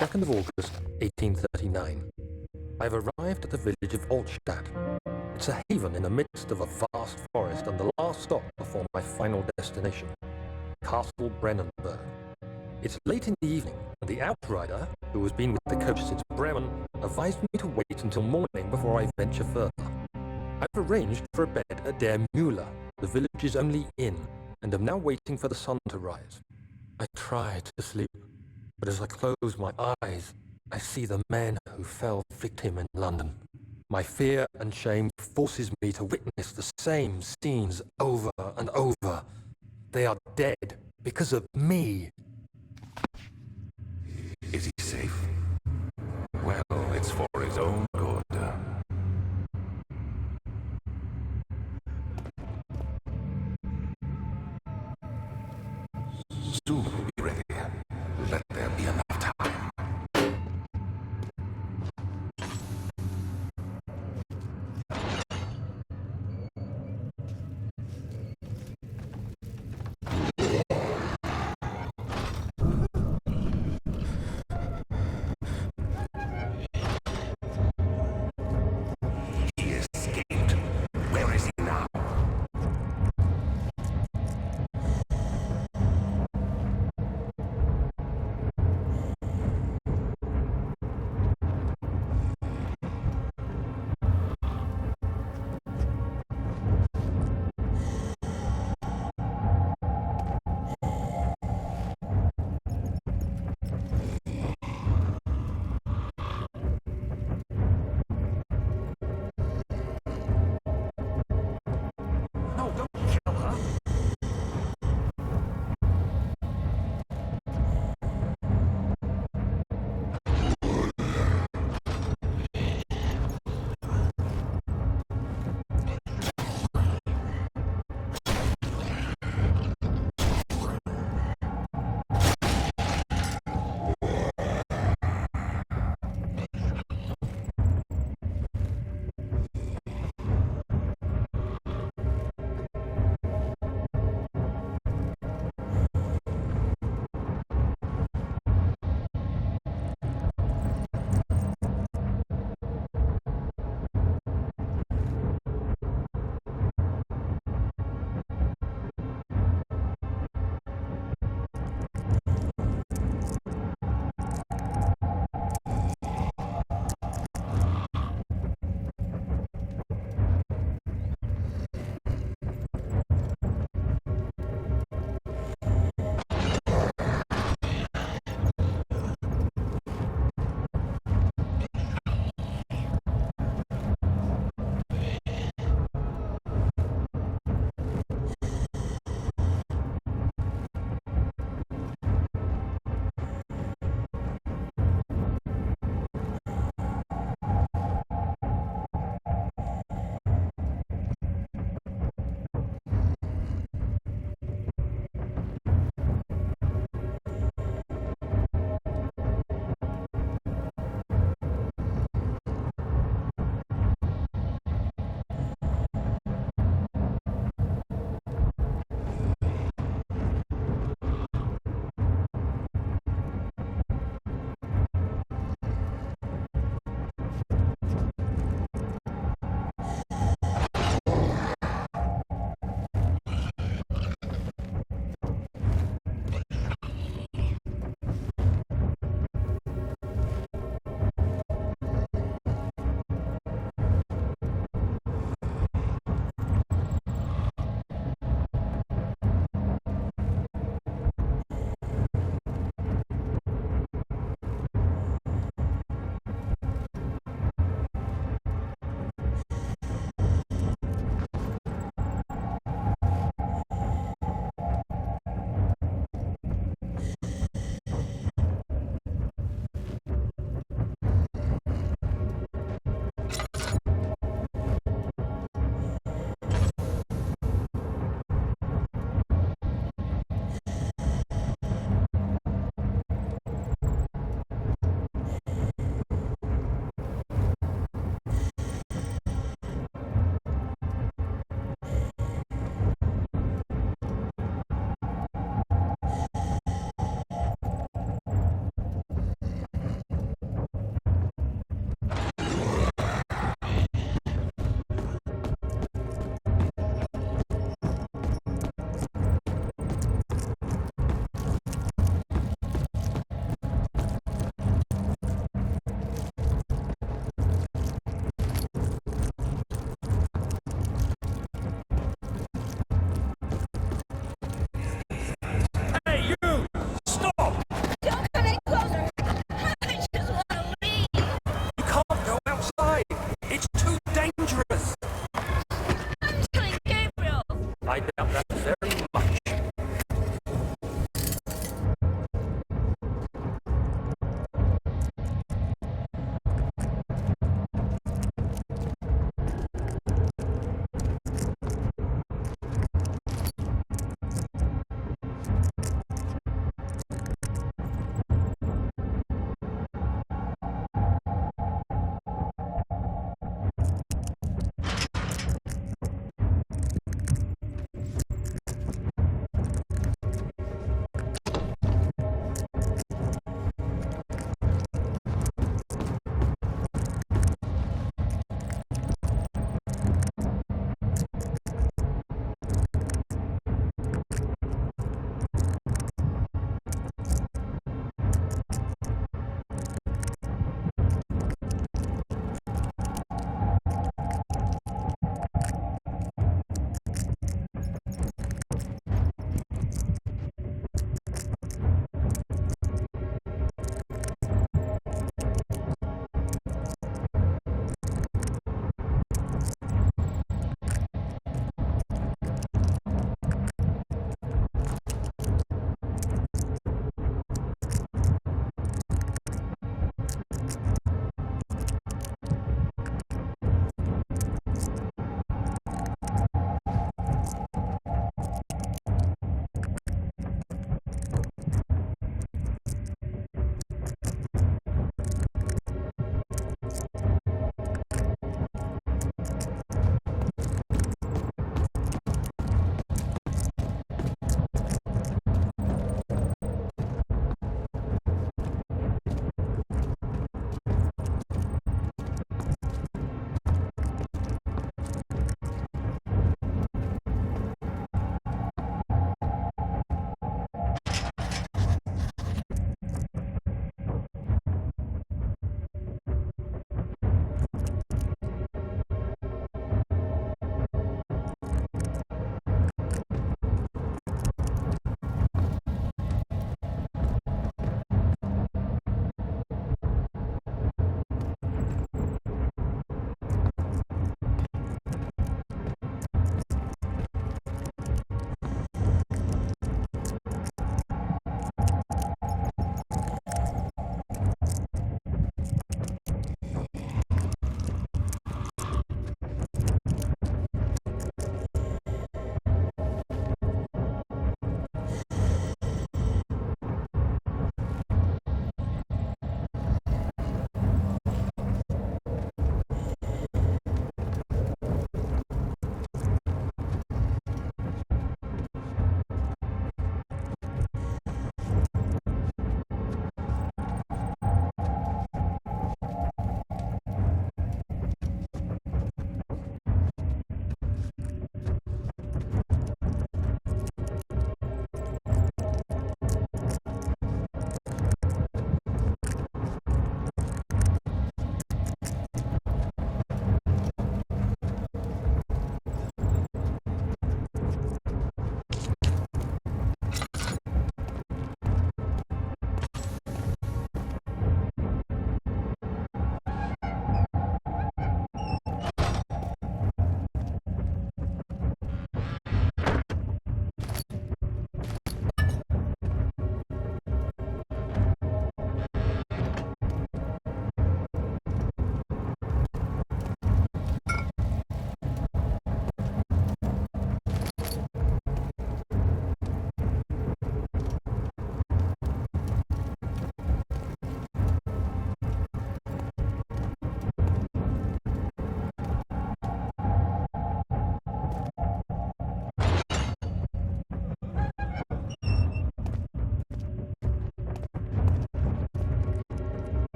2nd of August, 1839. I've arrived at the village of Altstadt. It's a haven in the midst of a vast forest and the last stop before my final destination, Castle Brennenburg. It's late in the evening, and the outrider, who has been with the coach since Bremen, advised me to wait until morning before I venture further. I've arranged for a bed at Der Mühle, the village's only inn, and am now waiting for the sun to rise. I try to sleep, but as I close my eyes, I see the men who fell victim in London. My fear and shame forces me to witness the same scenes over and over. They are dead because of me. Is he safe? Well, it's for his own good. Soon we'll be ready. Let there be enough time. He escaped. Where is he now?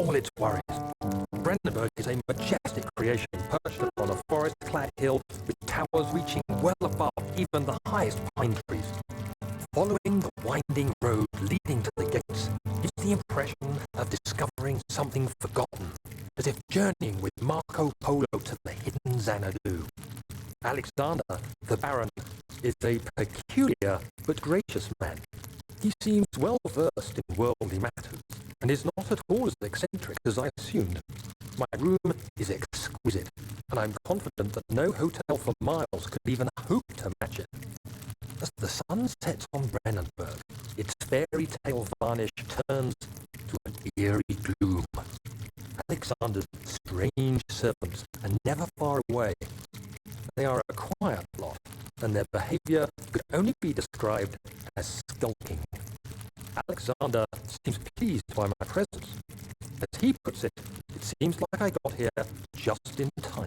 all its worries. Brandenburg is a majestic creation perched upon a forest-clad hill with towers reaching well above even the highest pine trees. Following the winding road leading to the gates gives the impression of discovering something forgotten, as if journeying with Marco Polo to the hidden Xanadu. Alexander, the Baron, is a peculiar but gracious man. He seems well versed in worldly matters, and is not at all as eccentric as I assumed. My room is exquisite, and I'm confident that no hotel for miles could even hope to match it. As the sun sets on Brandenburg, its fairy tale varnish turns to an eerie gloom. Alexander's strange servants are never far away. They are a quiet lot, and their behavior could only be described as skulking. Alexander seems pleased by my presence. As he puts it, it seems like I got here just in time.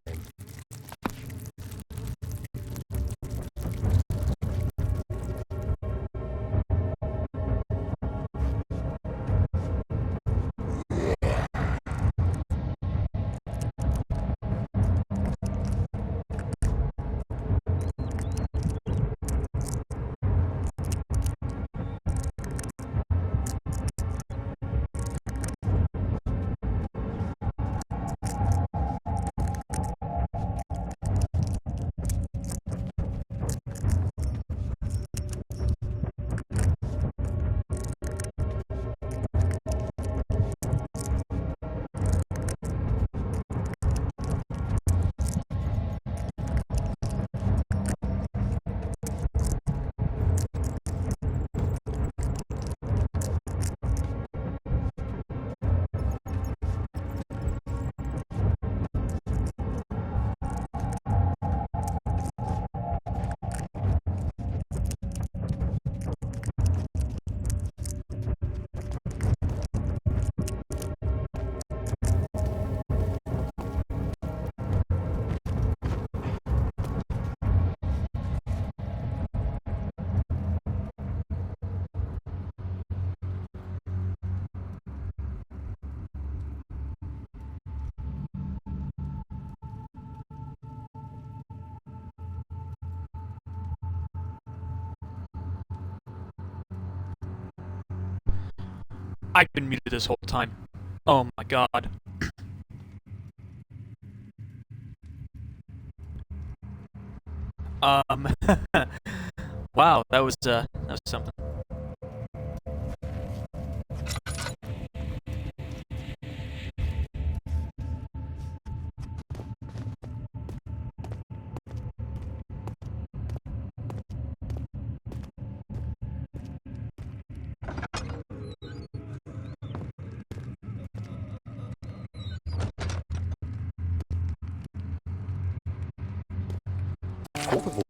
I've been muted this whole time. Oh my god. Wow, that was something.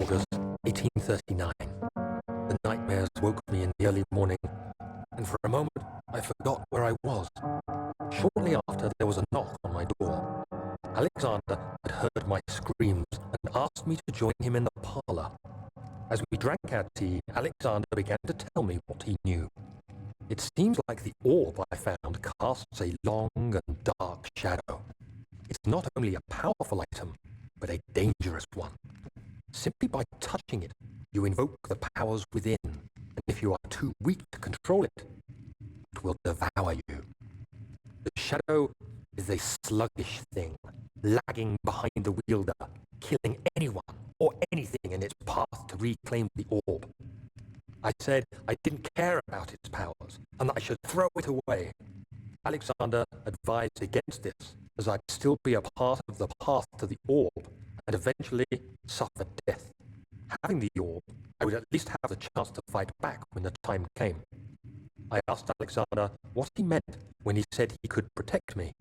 August 1839. The nightmares woke me in the early morning, and for a moment I forgot where I was. Shortly after, there was a knock on my door. Alexander had heard my screams and asked me to join him in the parlour. As we drank our tea, Alexander began to tell me what he knew. It seems like the orb I found casts a long and dark shadow. It's not only a powerful item, but a dangerous one. Simply by touching it, you invoke the powers within, and if you are too weak to control it, it will devour you. The shadow is a sluggish thing, lagging behind the wielder, killing anyone or anything in its path to reclaim the orb. I said I didn't care about its powers, and that I should throw it away. Alexander advised against this, as I'd still be a part of the path to the orb, and eventually suffer death. Having the orb, I would at least have the chance to fight back when the time came. I asked Alexander what he meant when he said he could protect me,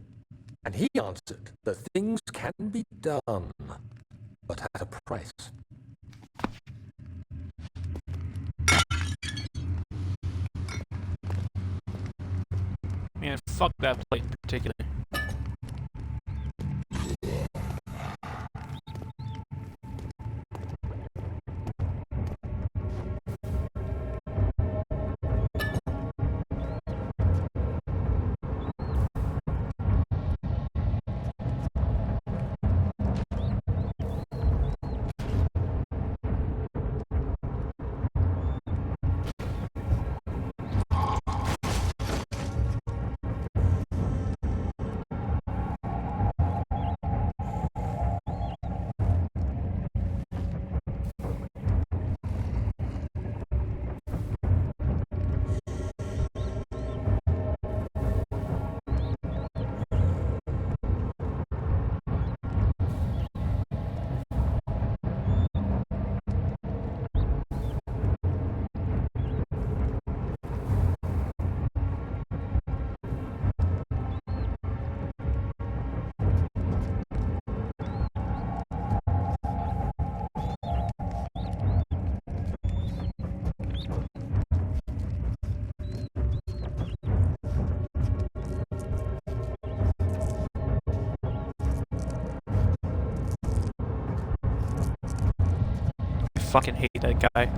and he answered that things can be done, but at a price. Man, fuck that plate in particular. fucking hate that guy.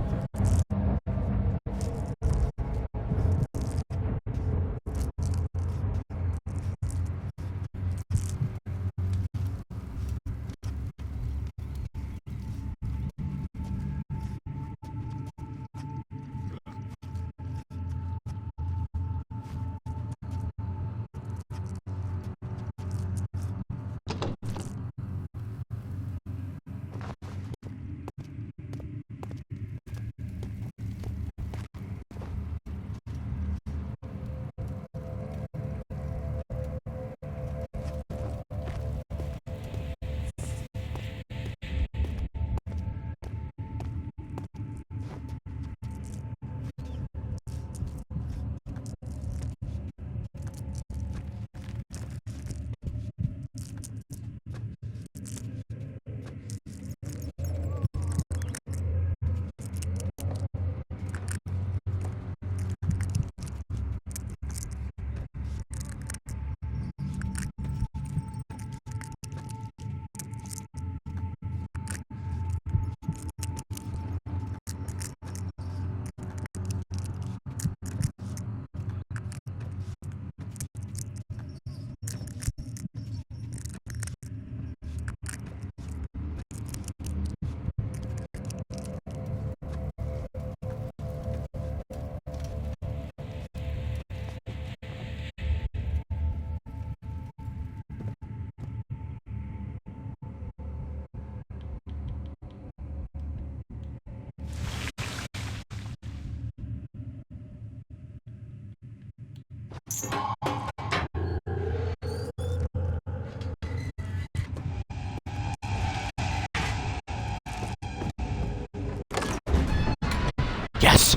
Yes!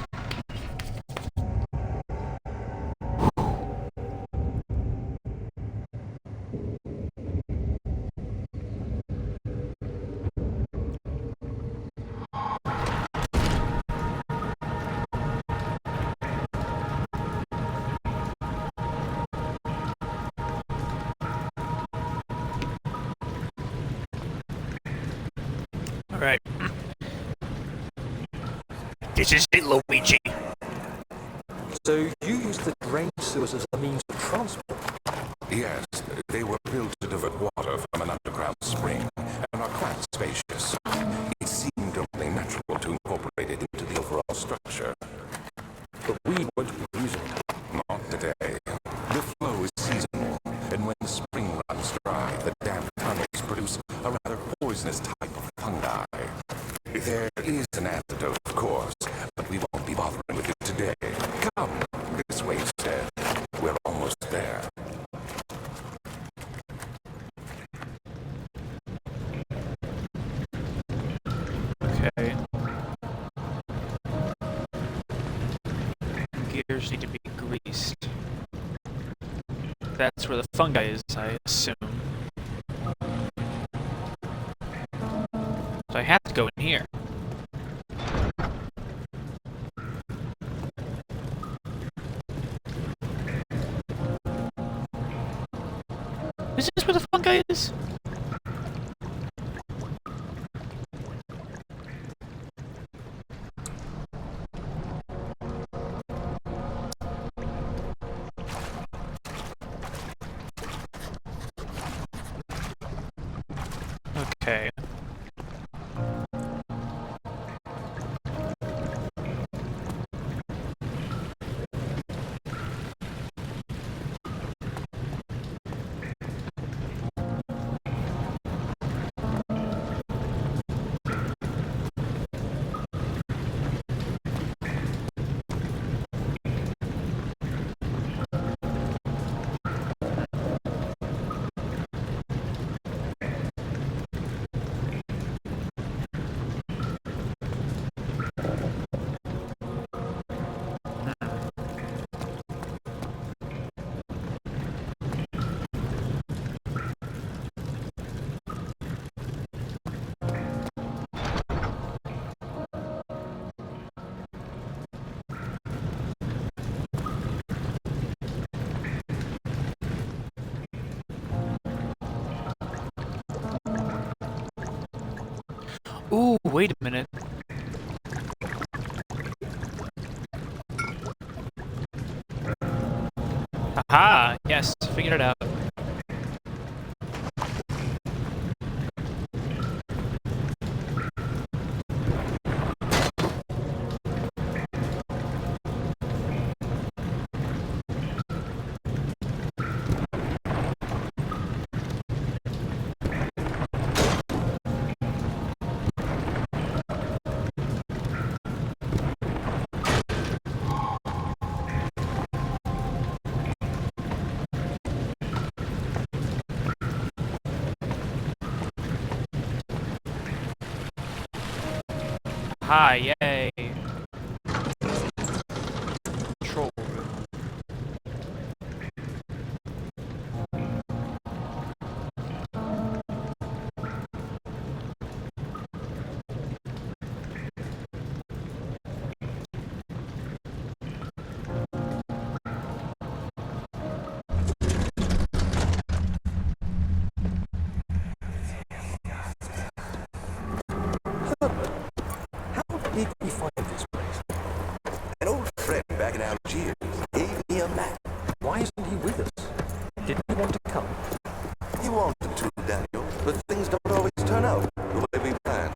Alright. This is it, Luigi. So you used the drain sewers as a means of transport? Yes, they were built to divert water from an underground spring and are quite spacious. It seemed only natural to incorporate it into the overall structure. But we won't be using it. Not today. The flow is seasonal, and when the spring runs dry, the damp tunnels produce a rather poisonous type of fungi. There is an antidote, of course, but we won't be bothering with it today. Come, this way instead. We're almost there. Okay. Gears need to be greased. That's where the fungi is, I assume. So I have to go in here. Is this where the fungi is? Okay. Ooh, wait a minute. Ah, yes, figured it out. Hi, yay. Control room. How did we find this place? An old friend back in Algiers gave me a map. Why isn't he with us? Didn't he want to come? He wanted to, Daniel, but things don't always turn out the way we planned.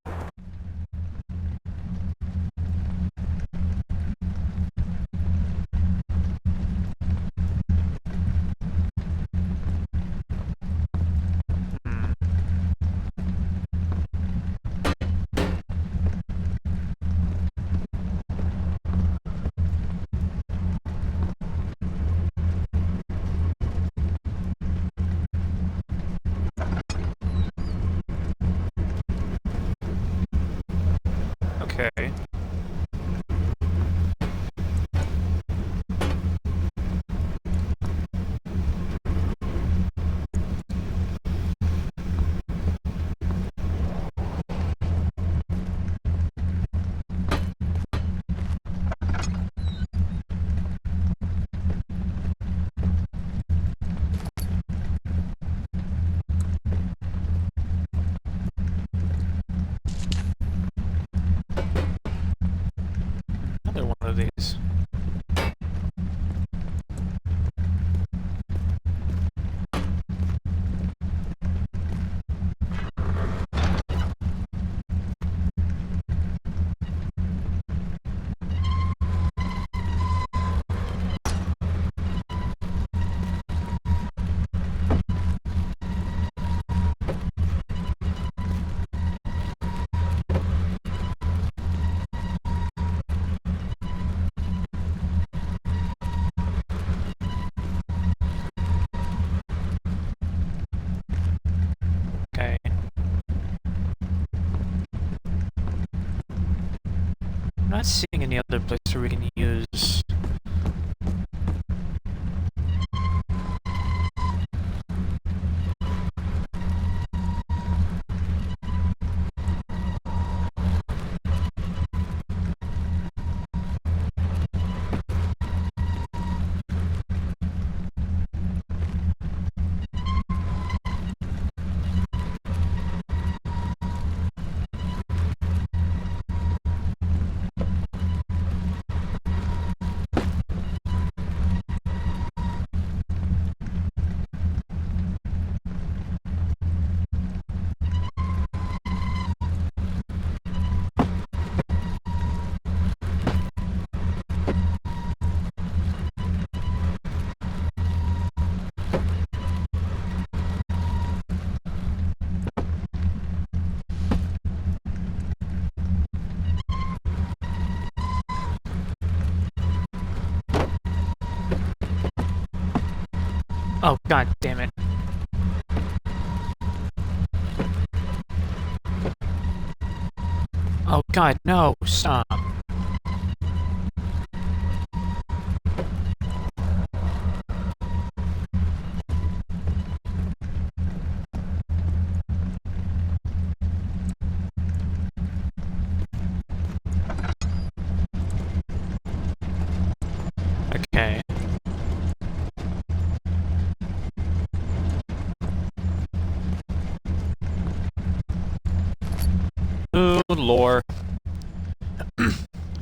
Okay. Another one of these. Okay. I'm not seeing any other place where we can use. Oh, god damn it. Oh god, no, stop. Okay. Ooh, lore.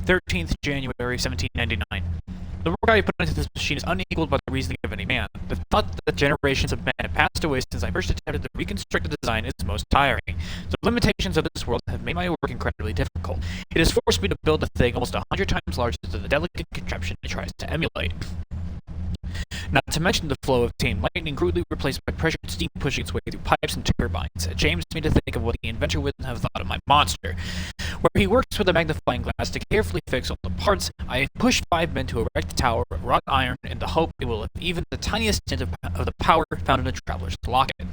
13th January, 1799. The work I put into this machine is unequaled by the reasoning of any man. The thought that generations of men have passed away since I first attempted to reconstruct the design is most tiring. The limitations of this world have made my work incredibly difficult. It has forced me to build a thing almost 100 times larger than the delicate contraption it tries to emulate. Not to mention the flow of tame lightning crudely replaced by pressured steam pushing its way through pipes and turbines. It shames me to think of what the inventor would have thought of my monster. Where he works with a magnifying glass to carefully fix all the parts, I have pushed 5 men to erect a tower of wrought iron in the hope it will have even the tiniest hint of the power found in a traveler's locket.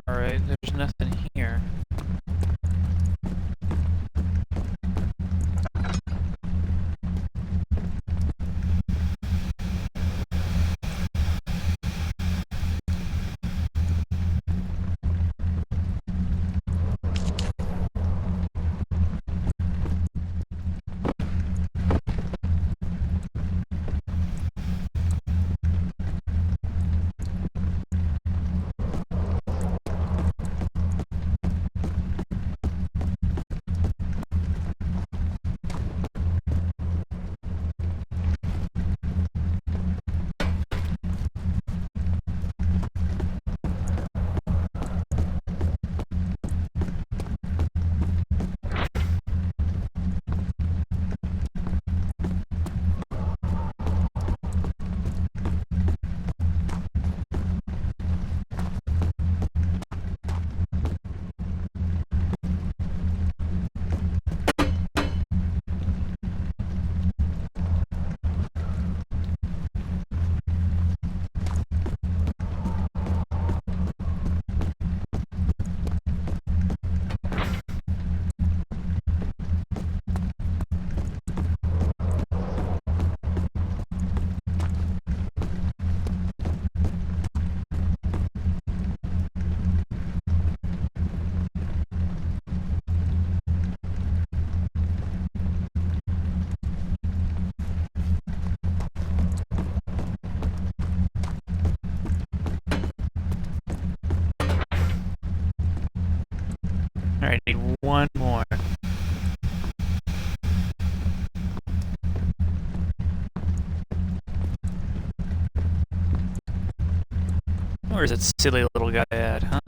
Alright, there's nothing here. Alright, I need one more. Where's that silly little guy at, huh?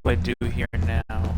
What do I do here now?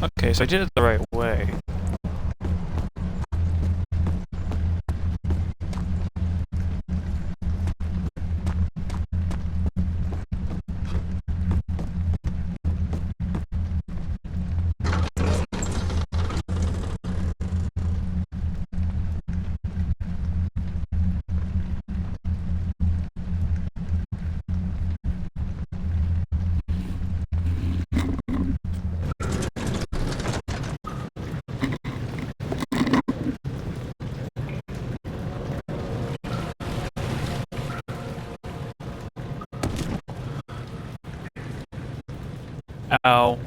Okay, so I did it the right way. Ow.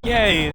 Yay!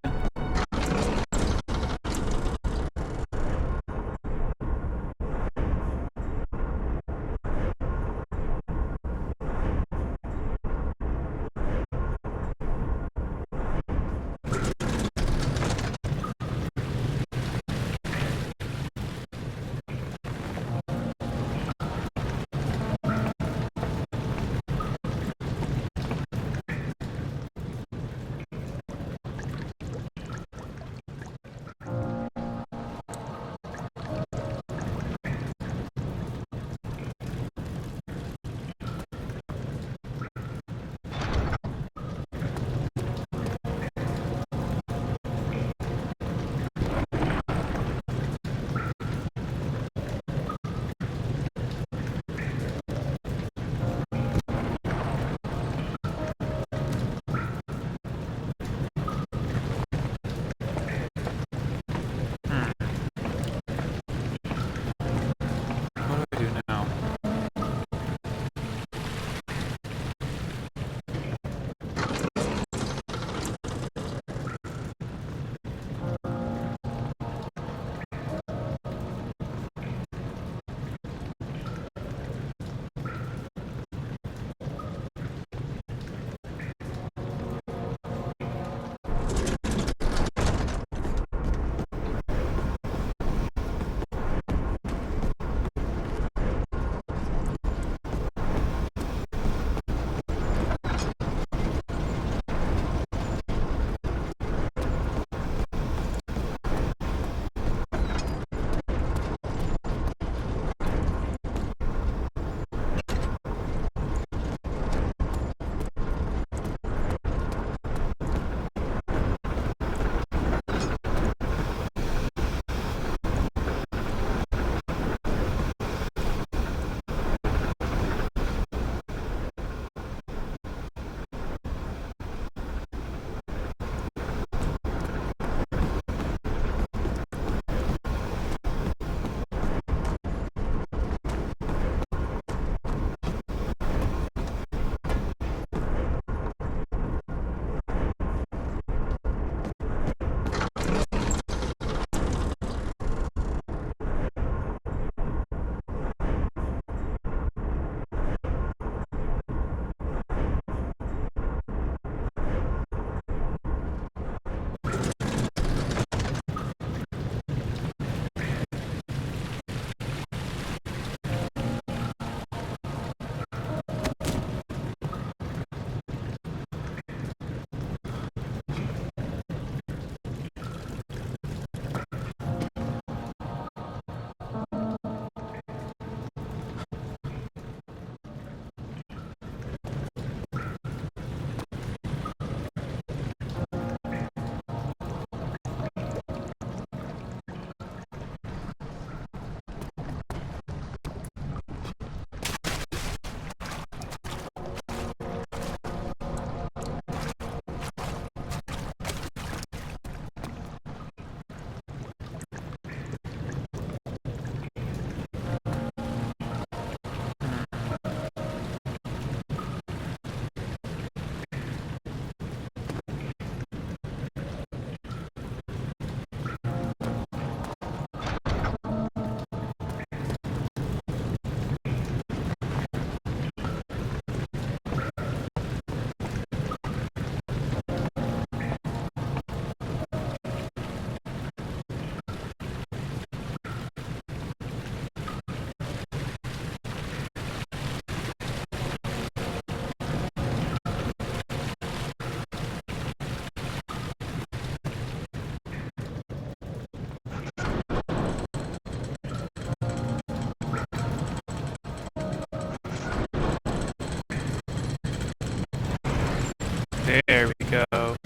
There we go.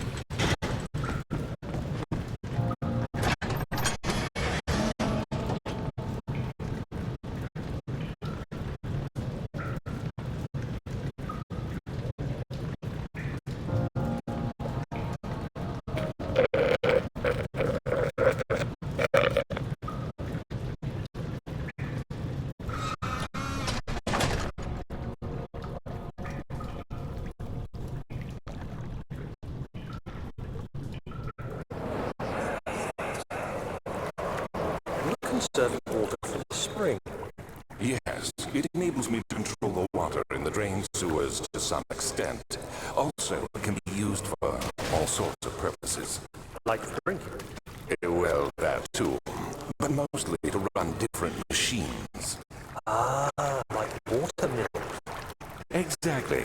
Conserving water from the spring. Yes, it enables me to control the water in the drain sewers to some extent. Also, it can be used for all sorts of purposes. Like drinking. Well, that too. But mostly to run different machines. Ah, like water mills. Exactly.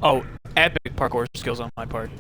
Oh, epic parkour skills on my part.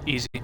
Easy.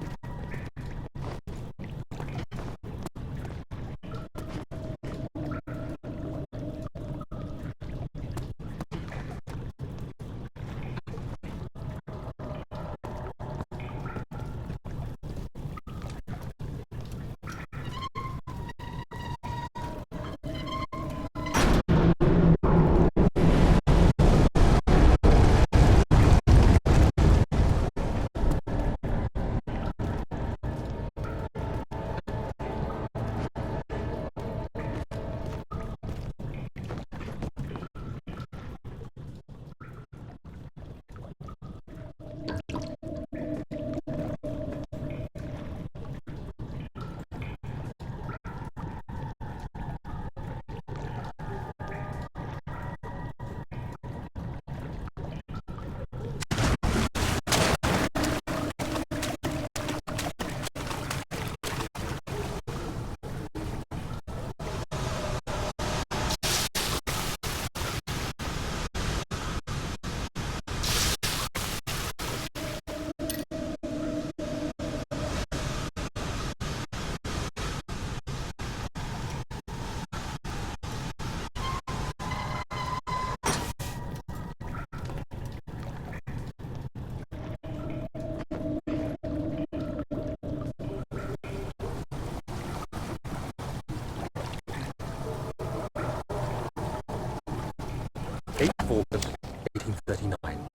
August 1839.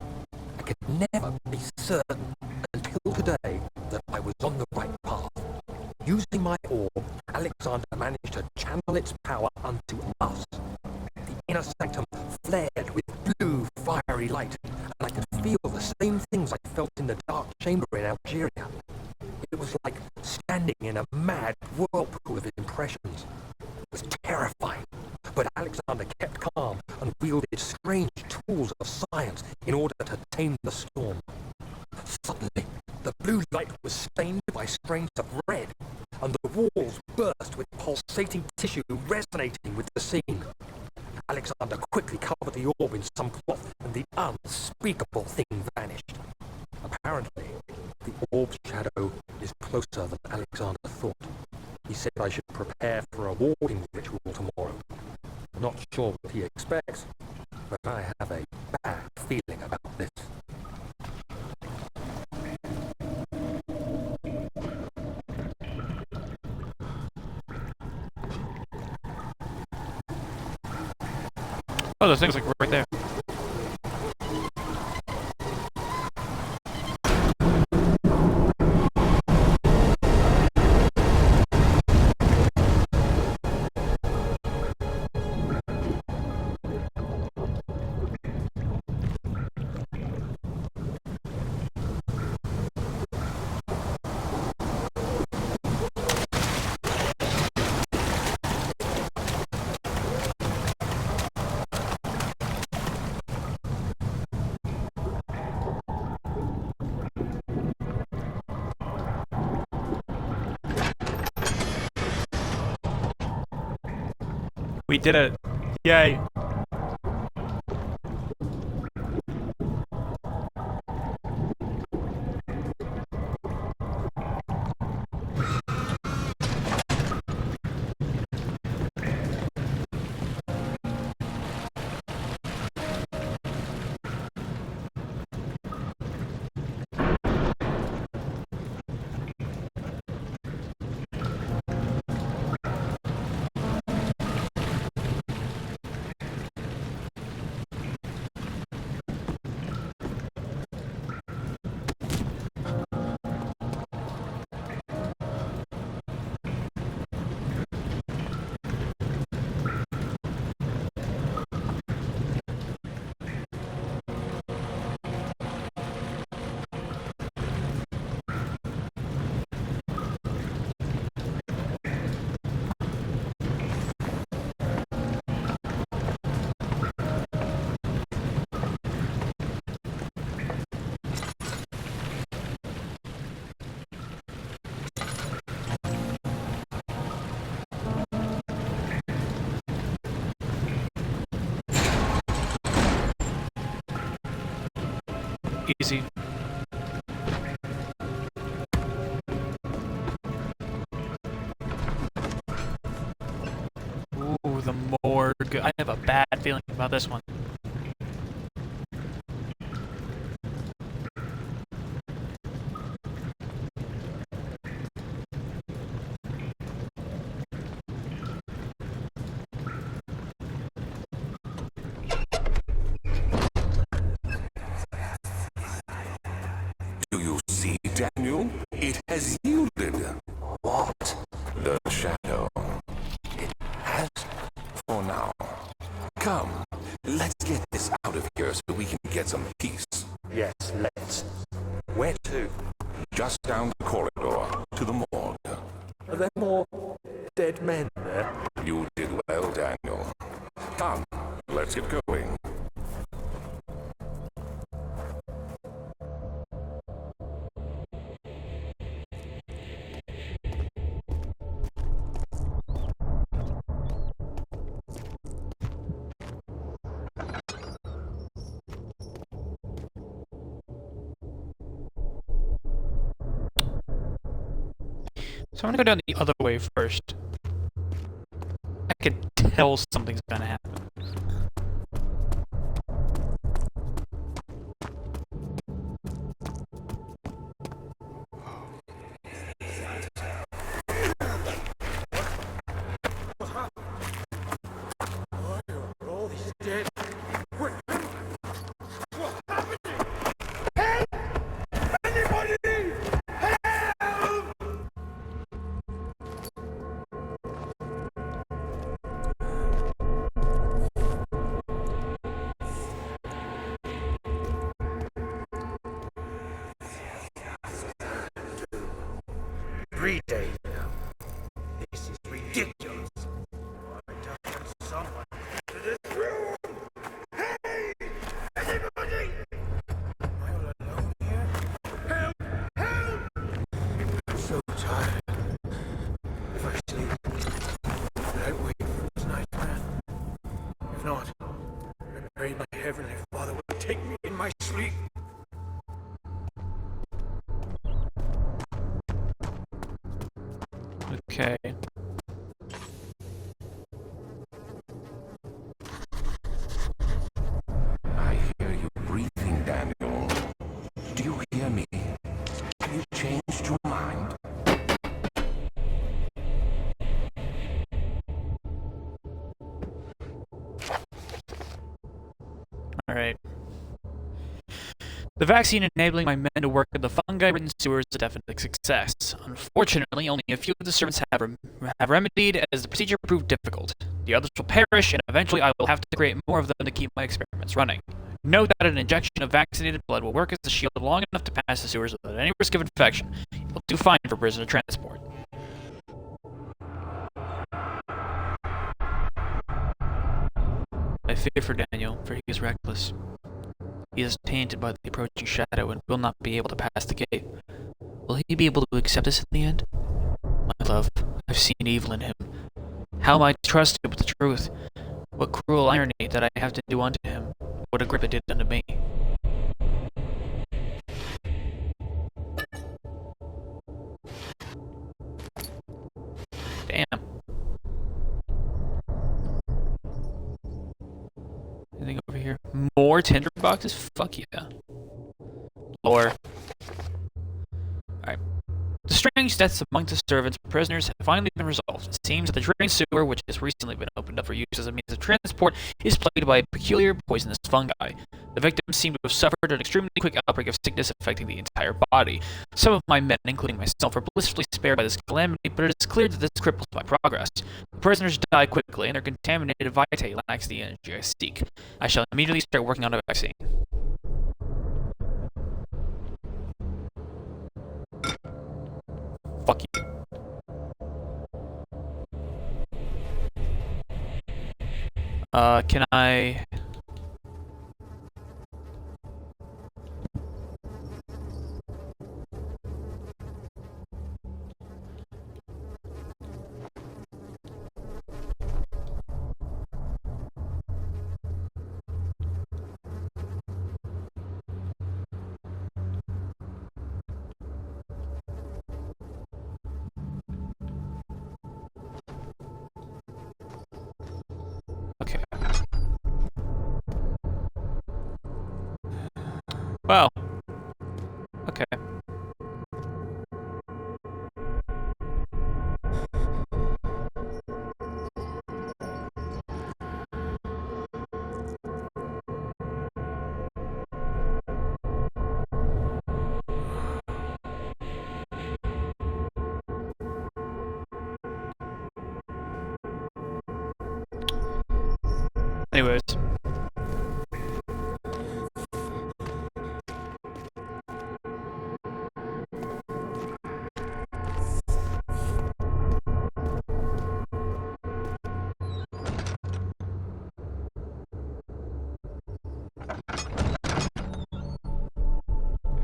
I could never be certain until today that I was on the right path. Using my orb, Alexander managed to channel its power unto us. The inner sanctum flared with blue, fiery light, and I could feel the same things I felt in the dark chamber in Algeria. It was like standing in a mad whirlpool of impressions. It was terrifying, but Alexander kept calm and wielded strange tools of science in order to tame the storm. Suddenly, the blue light was stained by strains of red, and the walls burst with pulsating tissue resonating with the scene. Alexander quickly covered the orb in some cloth, and the unspeakable thing vanished. Apparently, the orb's shadow is closer than Alexander thought. He said I should prepare for a warding ritual tomorrow. Not sure what he expects, but I have a bad feeling about this. Oh, those things like right there. We did it. Yay. Easy. Ooh, the morgue. I have a bad feeling about this one. Daniel, it has yielded. What? The shadow. It has? For now. Come, let's get this out of here so we can get some peace. Yes, let's. Where to? Just down the corridor to the morgue. Are there more dead men there? You did well, Daniel. Come, let's get going. So I'm gonna go down the other way first. I can tell something's gonna happen. 3 days now. This is ridiculous. I don't want someone to this room. Hey! Anybody? Am I all alone here? Help! Help! I'm so tired. If I sleep, will I wake from this nightmare? If not, I pray my Heavenly Father will take me in my sleep. Okay. I hear you breathing, Daniel. Do you hear me? Have you changed your mind? Alright. The vaccine enabling my men to work in the fungi-ridden sewers is a definite success. Unfortunately, only a few of the servants have remedied as the procedure proved difficult. The others will perish, and eventually I will have to create more of them to keep my experiments running. Note that an injection of vaccinated blood will work as a shield long enough to pass the sewers without any risk of infection. It will do fine for prisoner transport. I fear for Daniel, for he is reckless. He is tainted by the approaching shadow and will not be able to pass the gate. Will he be able to accept us in the end? My love, I've seen evil in him. How am I to trust him with the truth? What cruel irony that I have to do unto him. What Agrippa did unto me. Damn. Anything over here? More tinder boxes? Fuck yeah. Lower. Alright. The strange deaths among the servants and prisoners have finally been resolved. It seems that the drain sewer, which has recently been opened up for use as a means of transport, is plagued by a peculiar poisonous fungi. The victims seem to have suffered an extremely quick outbreak of sickness affecting the entire body. Some of my men, including myself, are blissfully spared by this calamity, but it is clear that this cripples my progress. The prisoners die quickly, and their contaminated vitae lacks the energy I seek. I shall immediately start working on a vaccine. Fuck you. Can I... Okay. Well. Okay. Anyways.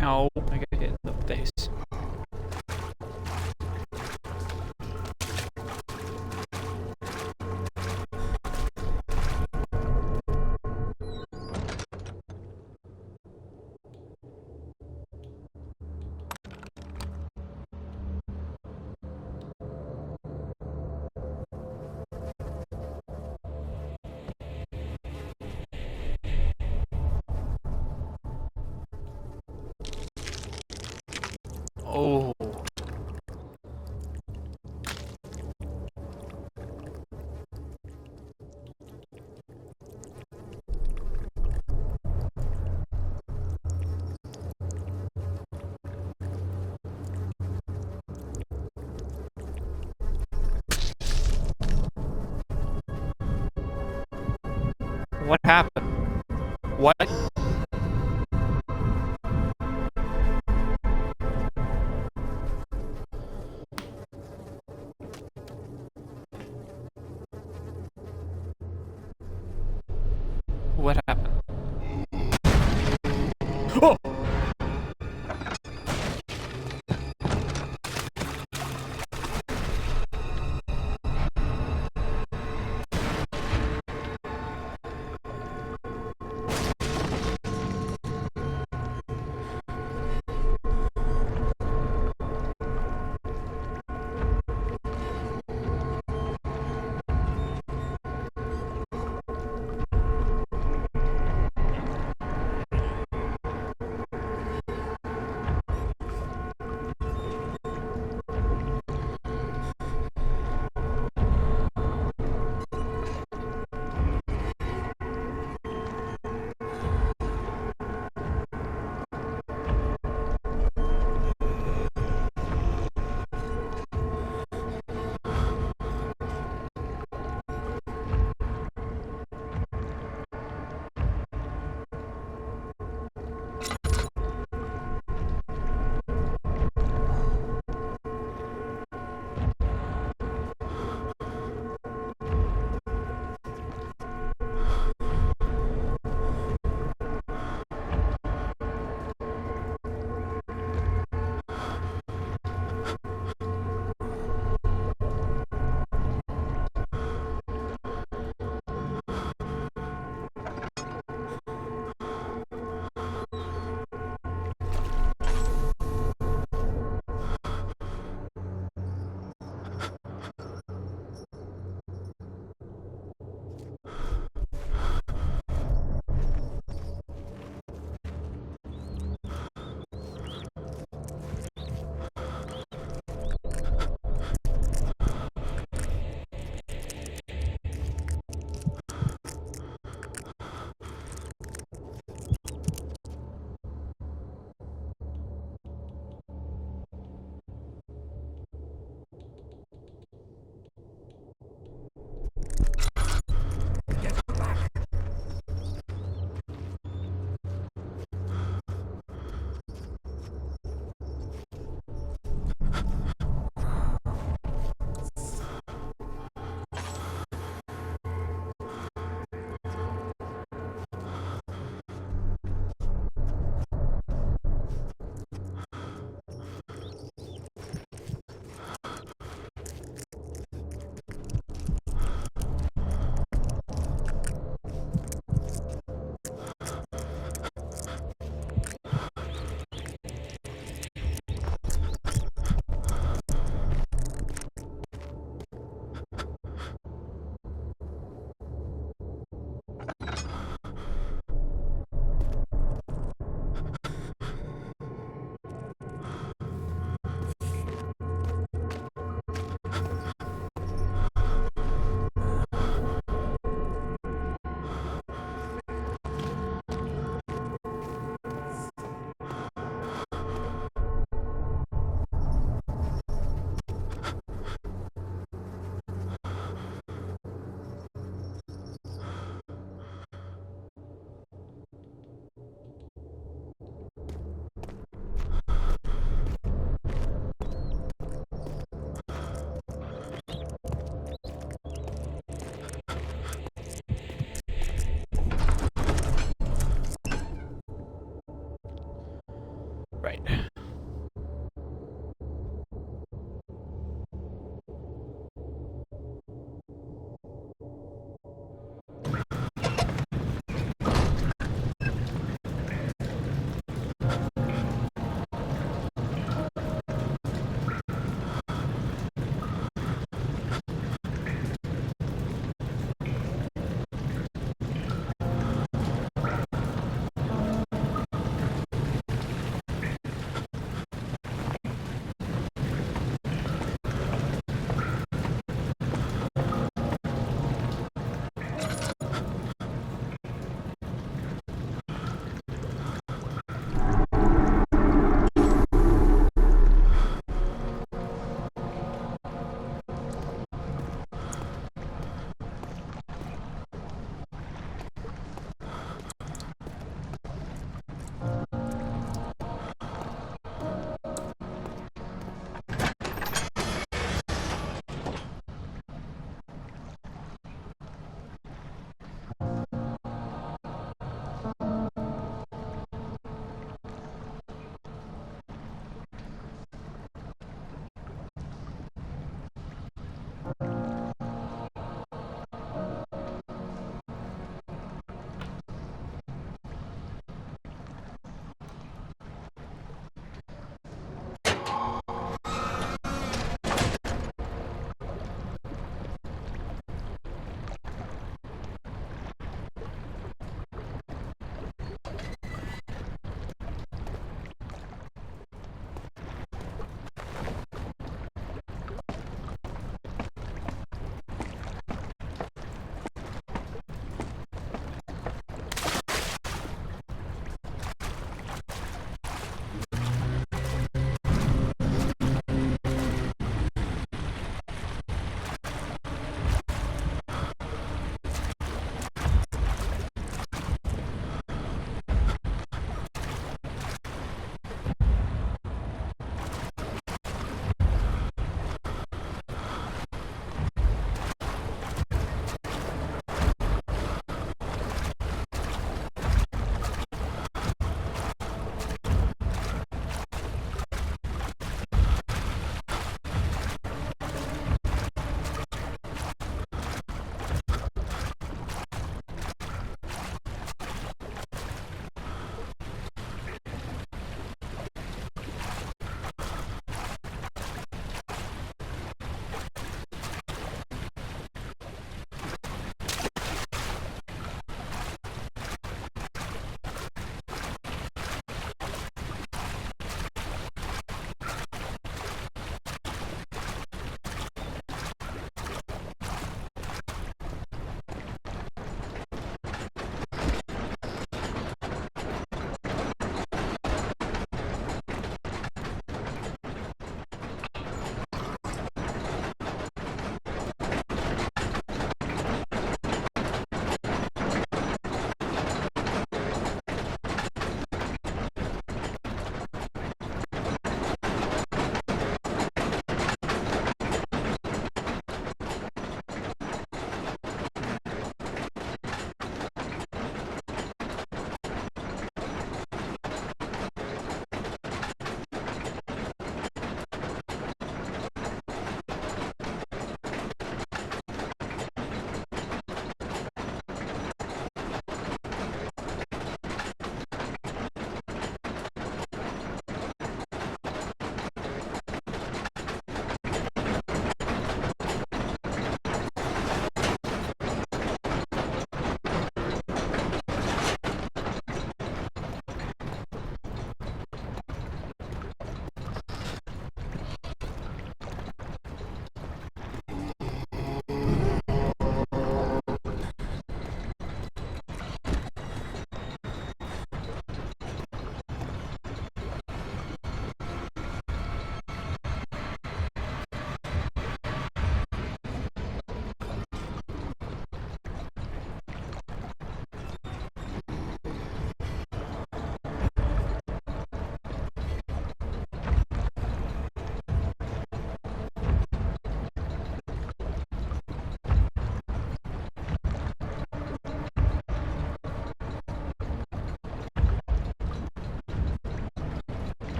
Ow, I got hit in the face. Oh. What happened? What? What happened? Oh!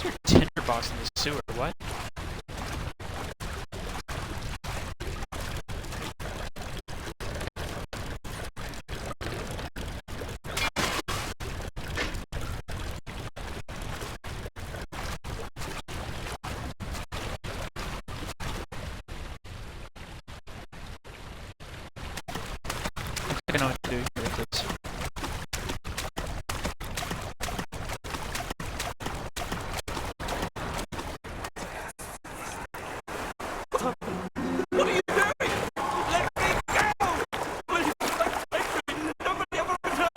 is there a tinderbox in the sewer? What? I know what to do here with this. What are you doing? Let me go! Will you take me? Nobody ever return!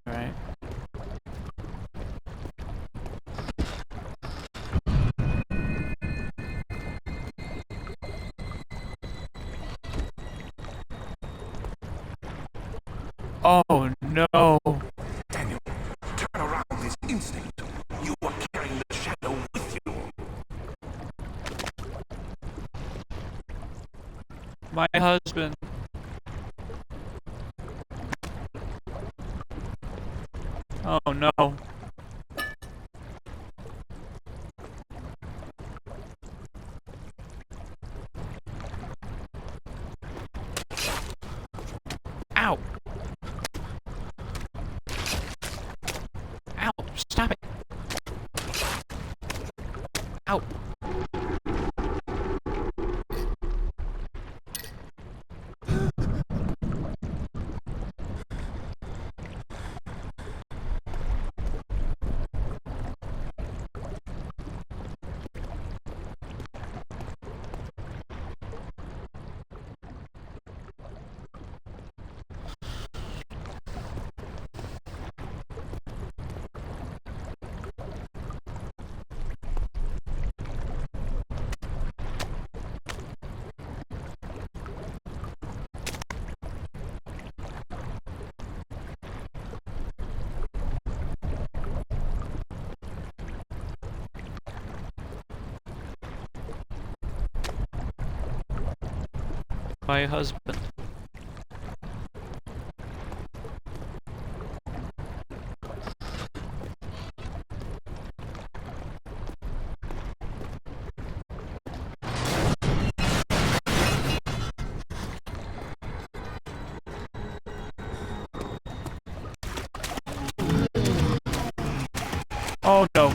Alright. Oh no! Daniel, turn around this instant. You are carrying the shadow with you. My husband. Oh no. Ow! Ow! Stop it! Ow! My husband. Oh no.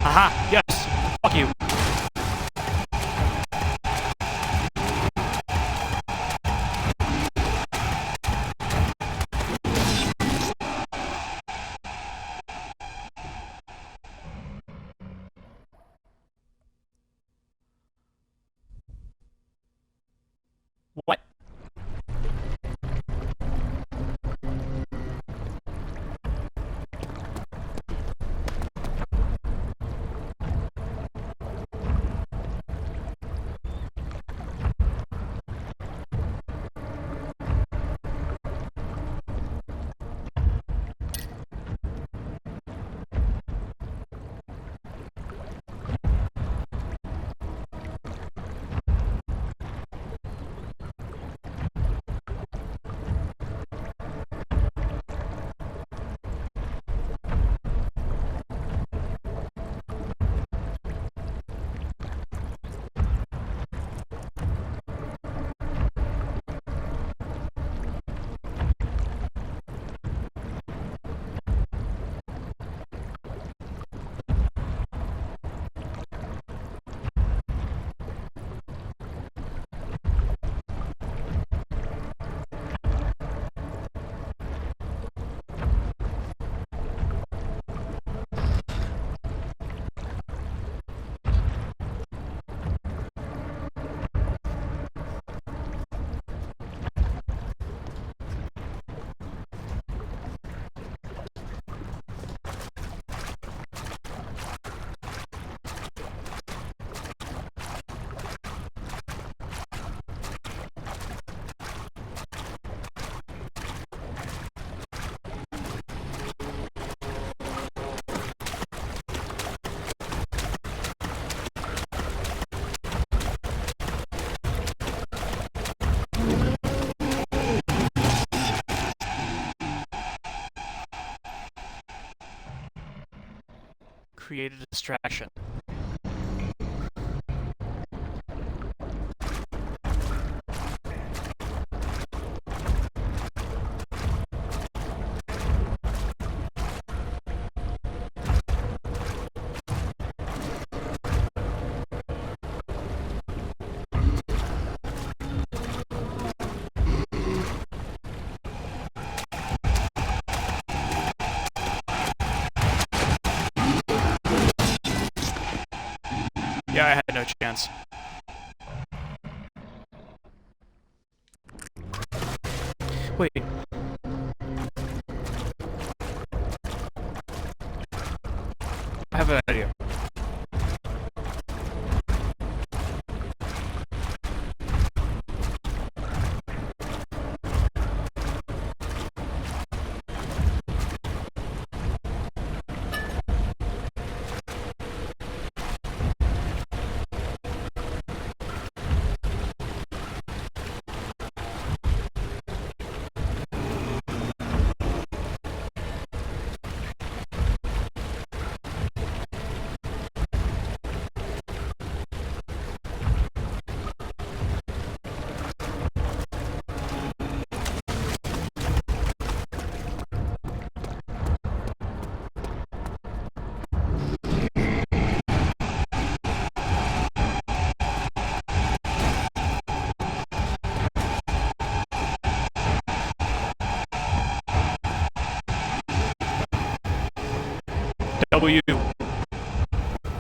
Aha! Yes! Fuck you! What? create a distraction. Yeah, I had no chance. Wait. I have an idea.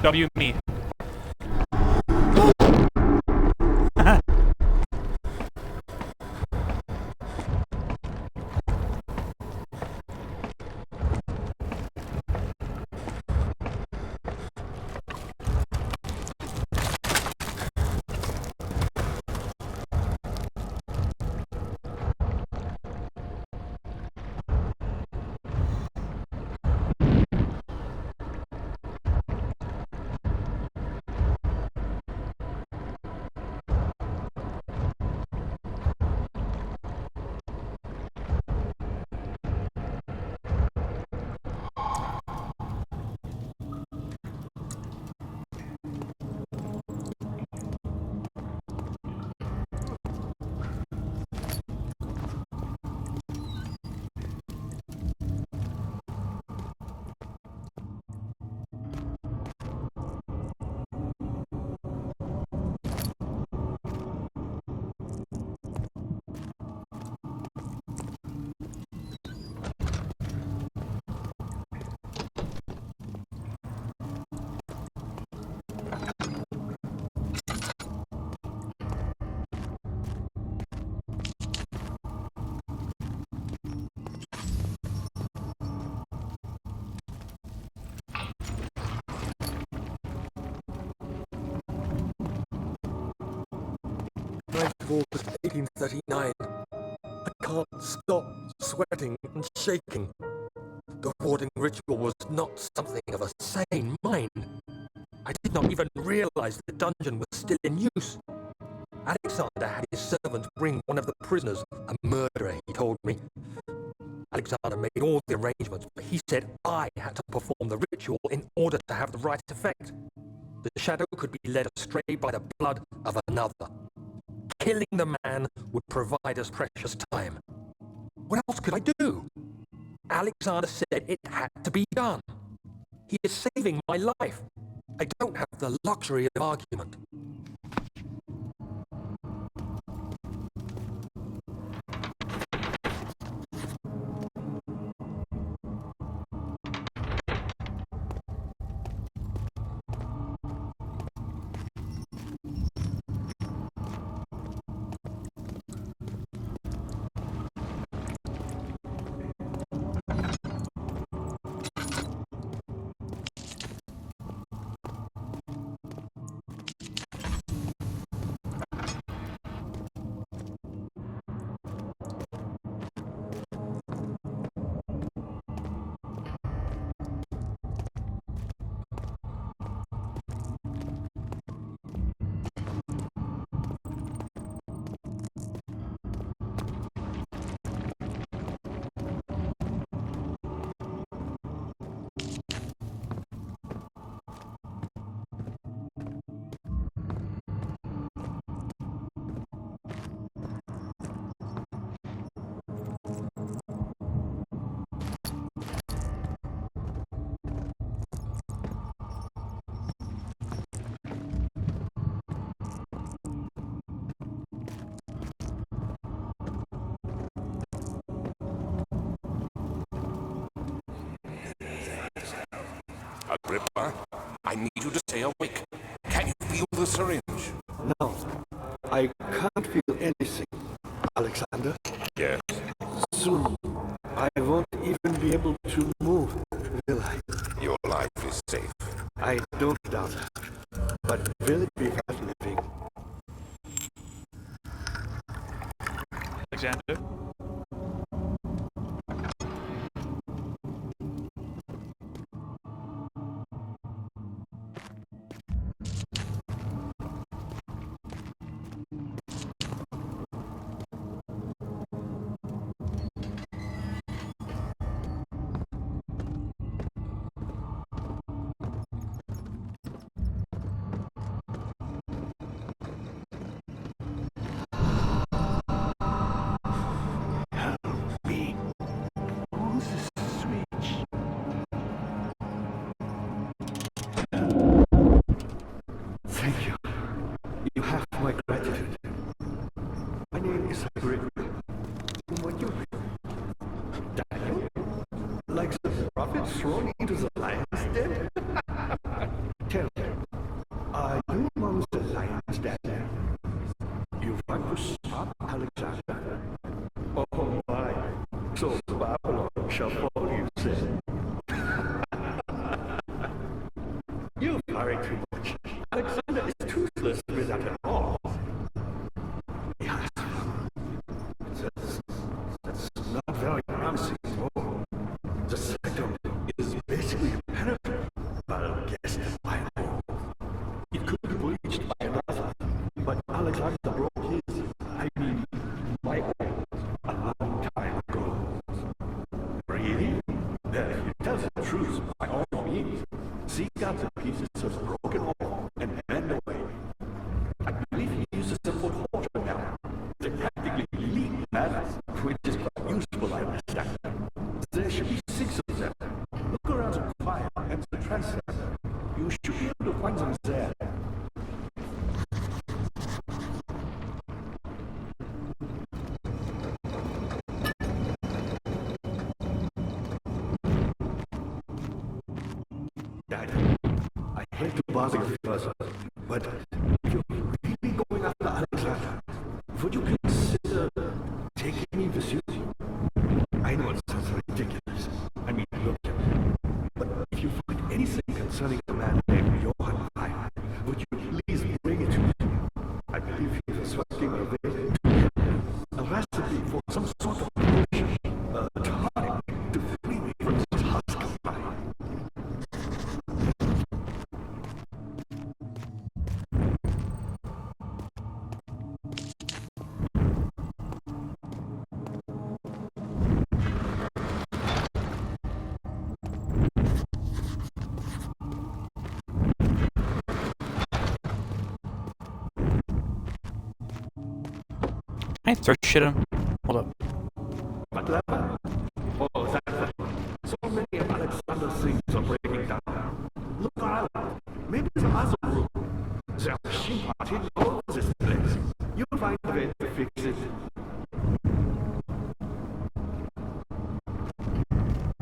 W me. August 1839. I can't stop sweating and shaking. The warding ritual was not something of a sane mind. I did not even realize the dungeon was still in use. Alexander had his servant bring one of the prisoners, a murderer, he told me. Alexander made all the arrangements, but he said I had to perform the ritual in order to have the right effect. The shadow could be led astray by the blood of another. Killing the man would provide us precious time. What else could I do? Alexander said it had to be done. He is saving my life. I don't have the luxury of argument. syringe? No, I can't feel anything. Alexander, Yes. soon I won't even be able to move, will I? Your life is safe. I don't doubt that. But will it be worth living? Alexander? Thank you. You have my gratitude. My name is Rick. What you Daniel? Like the prophet thrown into the lion's den? Tell me, are you among the lion's den? You want to stop Alexander? Oh my, so Babylon shall fall, you say. You worry too much. Alexander is toothless without an all. Yes. That's not very promising. Oh, the second is basically penetrable. But I guess I know. It could be breached by another. But Alexander broke his, my own, a long time ago. Really? Then if you tell the truth, by all means, seek out the pieces of broken wall and bend away. I believe he uses them for torture now. They practically leak badly, which is quite useful, I understand. There should be 6 of them. Look around the fire and the transit. You should be able to find them there. Dad, I hate to bother you further, but if you're really going after Alexander, would you consider taking me with you? I know it sounds ridiculous. I mean, look at me. But if you find anything concerning a man named Johann Weyer, would you please bring it to me? I believe he was working away a recipe for some sort of potion, a tonic to free me from this husk of mine. I throw shit at him. Hold up. But Leva? Oh, that so many of Alexander's things are breaking down. Look around. Maybe the other room. There are machine parts hidden all over this place. You'll find a way to fix it.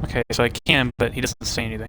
Okay, so I can, but he doesn't say anything.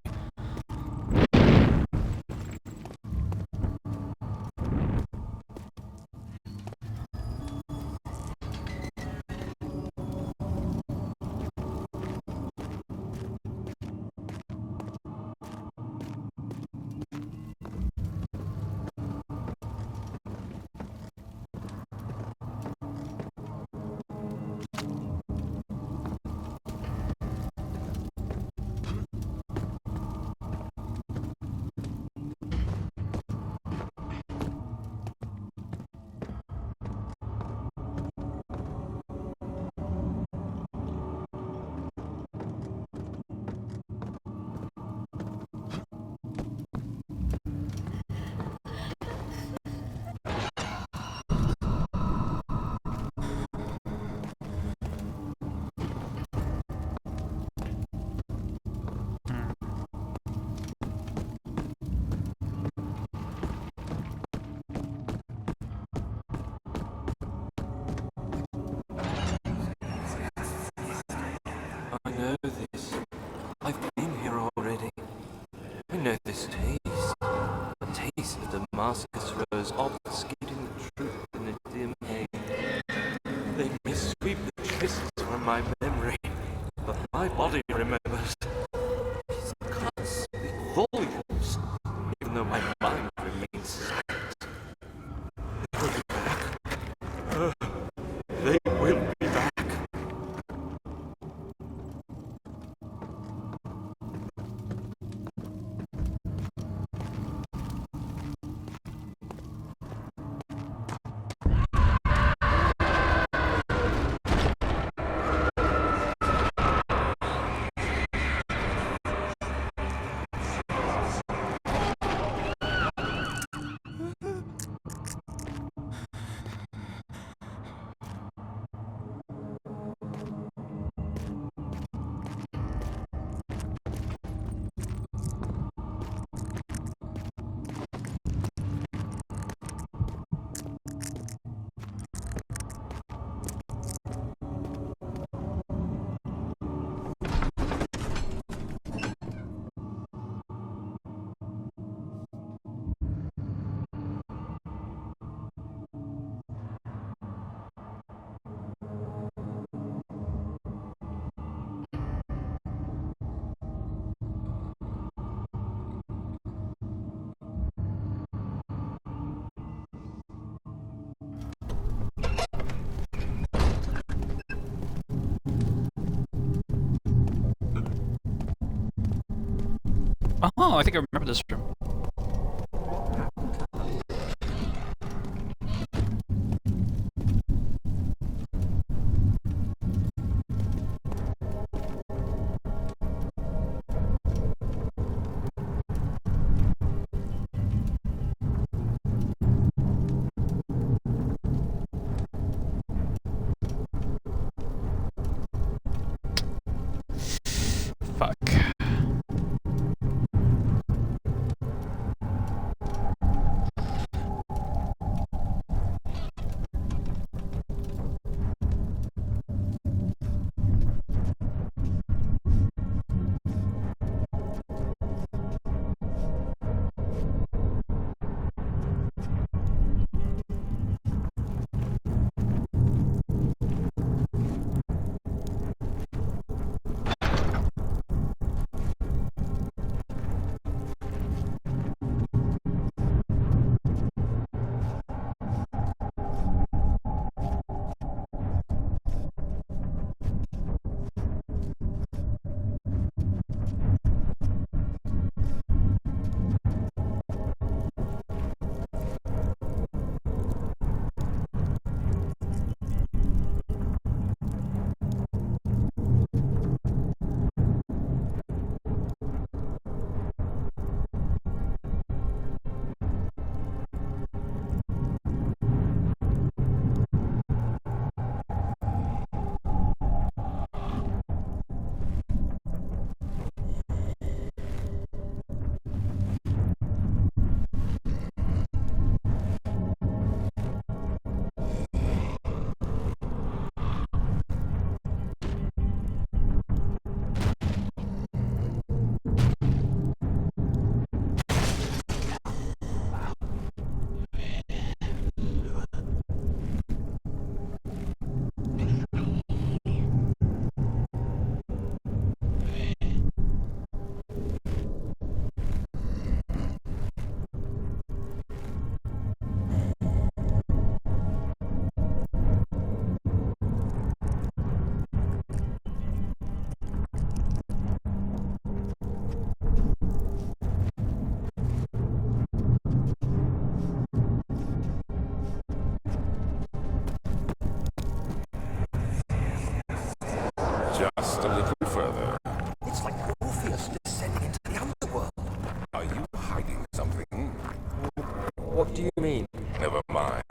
I know this. I've been here already. I know this taste. The taste of Damascus shadows obfuscating the truth in a dim haze. They may sweep the traces from my memory, but my body remembers. These cuts speak volumes, even though my mind remains silent. They will be back. They will be back. Oh, I think I remember this room. Fuck. Just a little further. It's like Orpheus descending into the underworld. Are you hiding something? What do you mean? Never mind.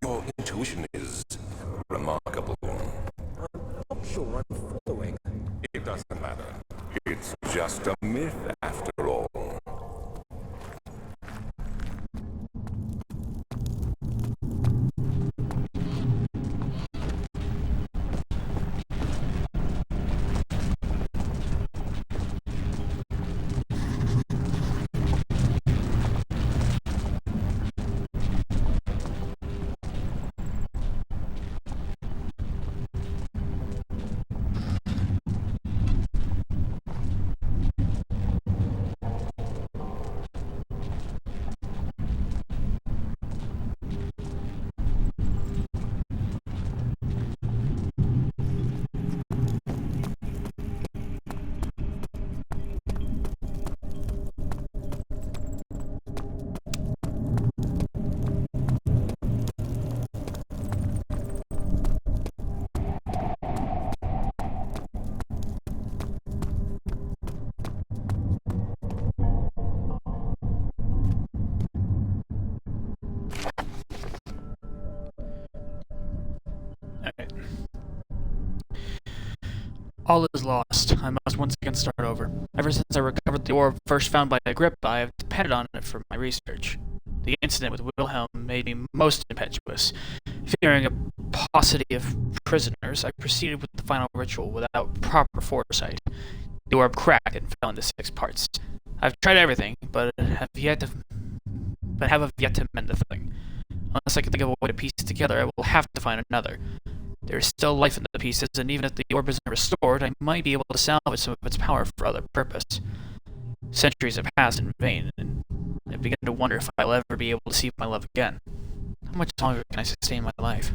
Your intuition is remarkable. I'm not sure I'm following. It doesn't matter. It's just a myth after all. All is lost. I must once again start over. Ever since I recovered the orb first found by Agrippa, I have depended on it for my research. The incident with Wilhelm made me most impetuous. Fearing a paucity of prisoners, I proceeded with the final ritual without proper foresight. The orb cracked and fell into 6 parts. I've tried everything, but have yet to mend the thing. Unless I can think of a way to piece it together, I will have to find another. There is still life in the pieces, and even if the orb isn't restored, I might be able to salvage some of its power for other purpose. Centuries have passed in vain, and I begin to wonder if I'll ever be able to see my love again. How much longer can I sustain my life?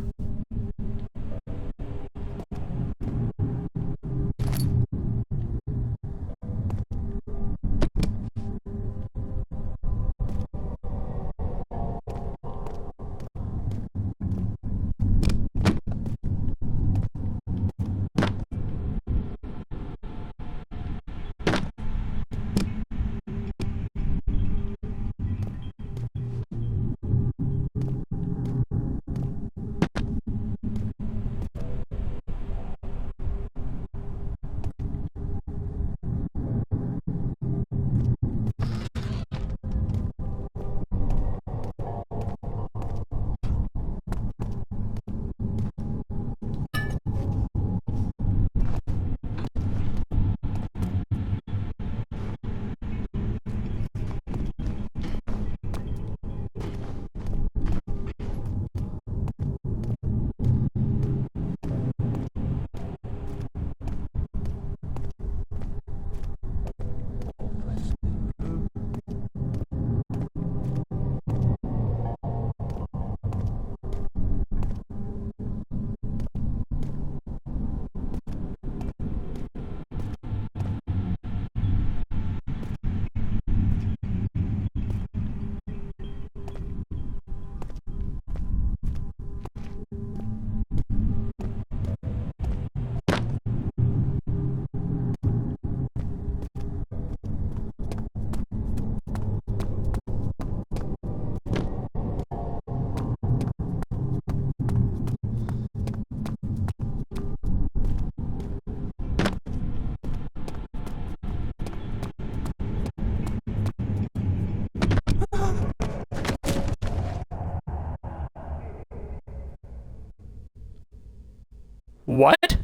What?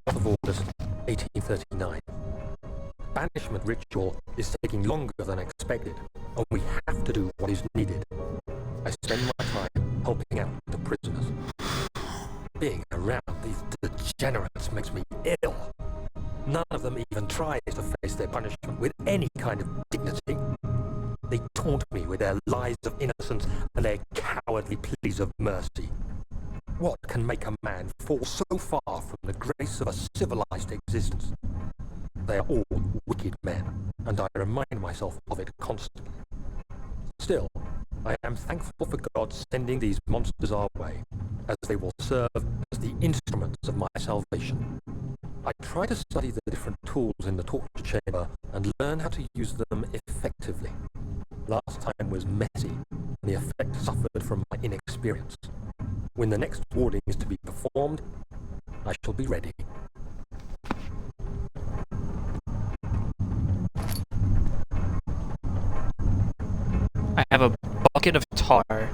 Of August, 1839. Banishment ritual is taking longer than expected, and we have to do what is needed. I spend my time helping out the prisoners. Being around these degenerates makes me ill. None of them even tries to face their punishment with any kind of dignity. They taunt me with their lies of innocence and their cowardly pleas of mercy. What can make a man fall so far from the grace of a civilized existence? They are all wicked men, and I remind myself of it constantly. Still, I am thankful for God sending these monsters our way, as they will serve as the instruments of my salvation. I try to study the different tools in the torture chamber and learn how to use them effectively. Last time was messy, and the effect suffered from my inexperience. When the next warding is to be performed, I shall be ready. I have a bucket of tar.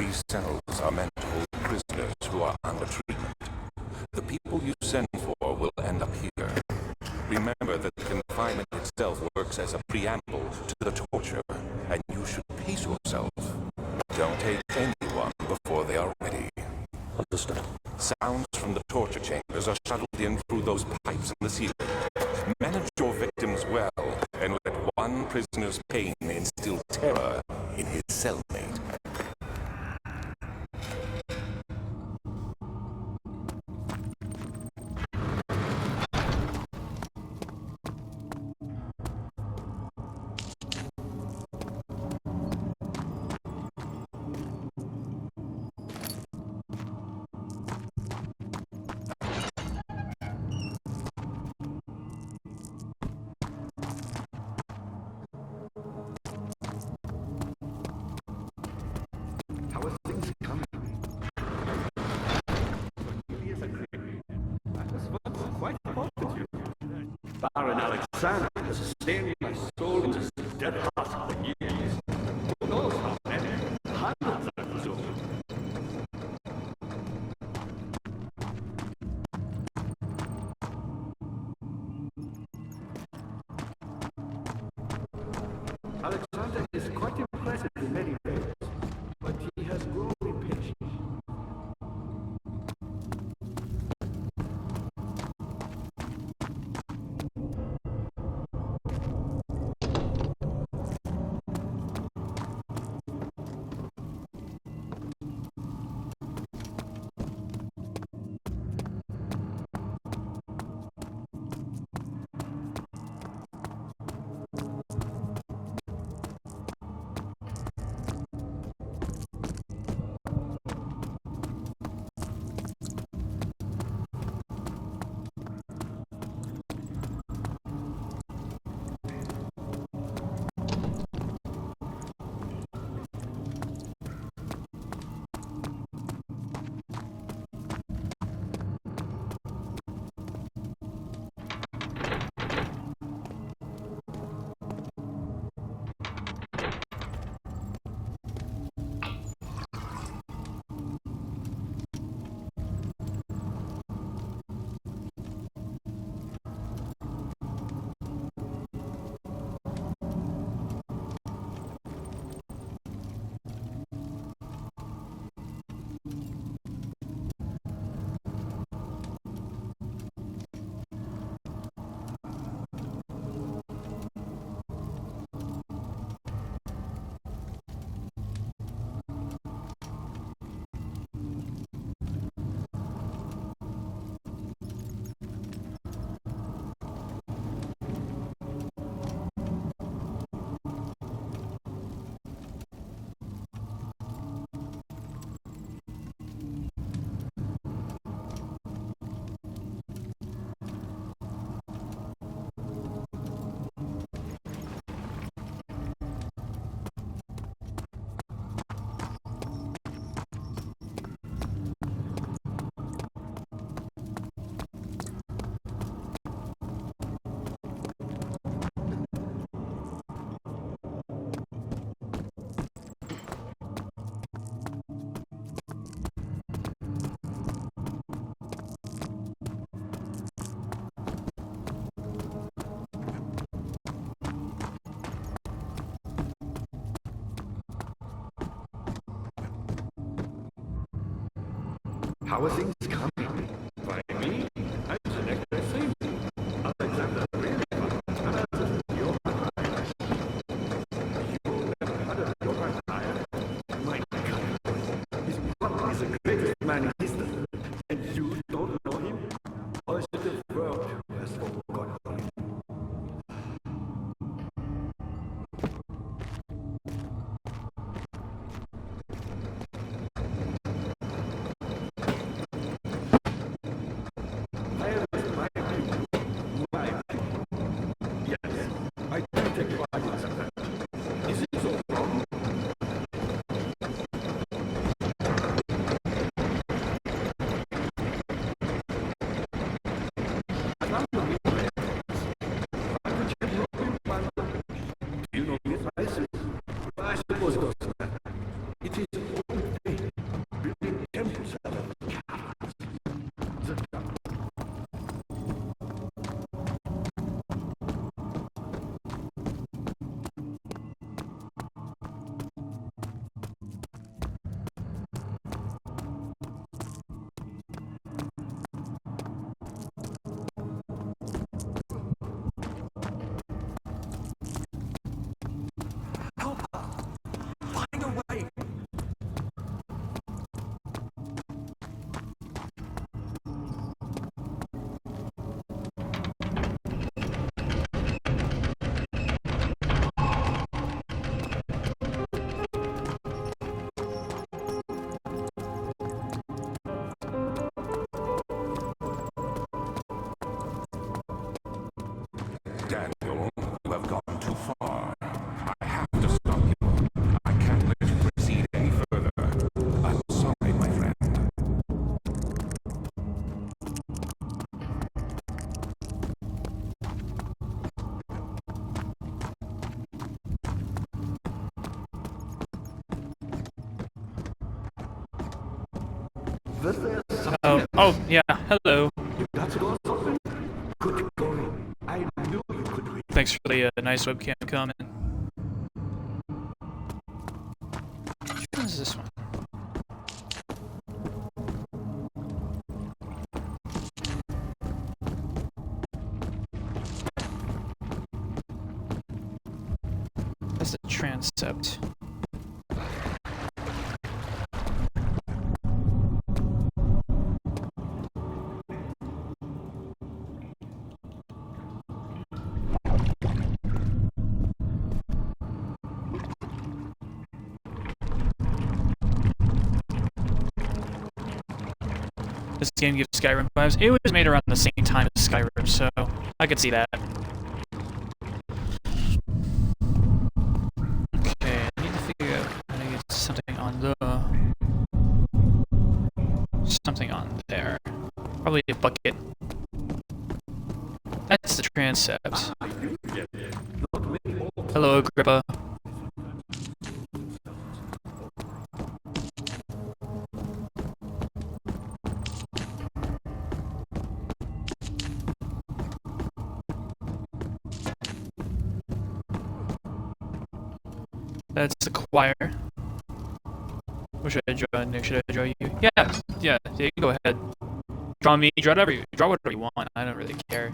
These cells are meant to hold prisoners who are under treatment. The people you send for will end up here. Remember that confinement itself works as a preamble to the torture, and you should pace yourself. Don't take anyone before they are ready. Understood. Sounds from the torture chambers are shuttled in through those pipes in the ceiling. Manage your victims well, and let one prisoner's pain instill terror in his cellmate. How are things coming? Cornelius agreed. I was once quite fond of you. Baron Alexander has stained my soul into dead heart for years. Who knows how many? Hundreds, I presume. Alexander is quite impressive in many ways, but he has grown impatient. How are things coming? By me? I select the same. Alexander really fun. Your eyes. You never had a your eye. My God. His brother is the greatest man in history. And you don't know him? Or is it the world who has forgotten him? Oh, yeah, hello. You got to go something? Good going. I knew you could read. Thanks for the nice webcam comment. Which one is this one? That's the transept. This game gives Skyrim vibes. It was made around the same time as Skyrim, so I could see that. Okay, I need to figure out how to get something on the... something on there. Probably a bucket. That's the transept. Hello, Agrippa. That's the choir. What should I draw, Nick? Should I draw you? Yeah, you can go ahead. Draw me, draw whatever you want. I don't really care.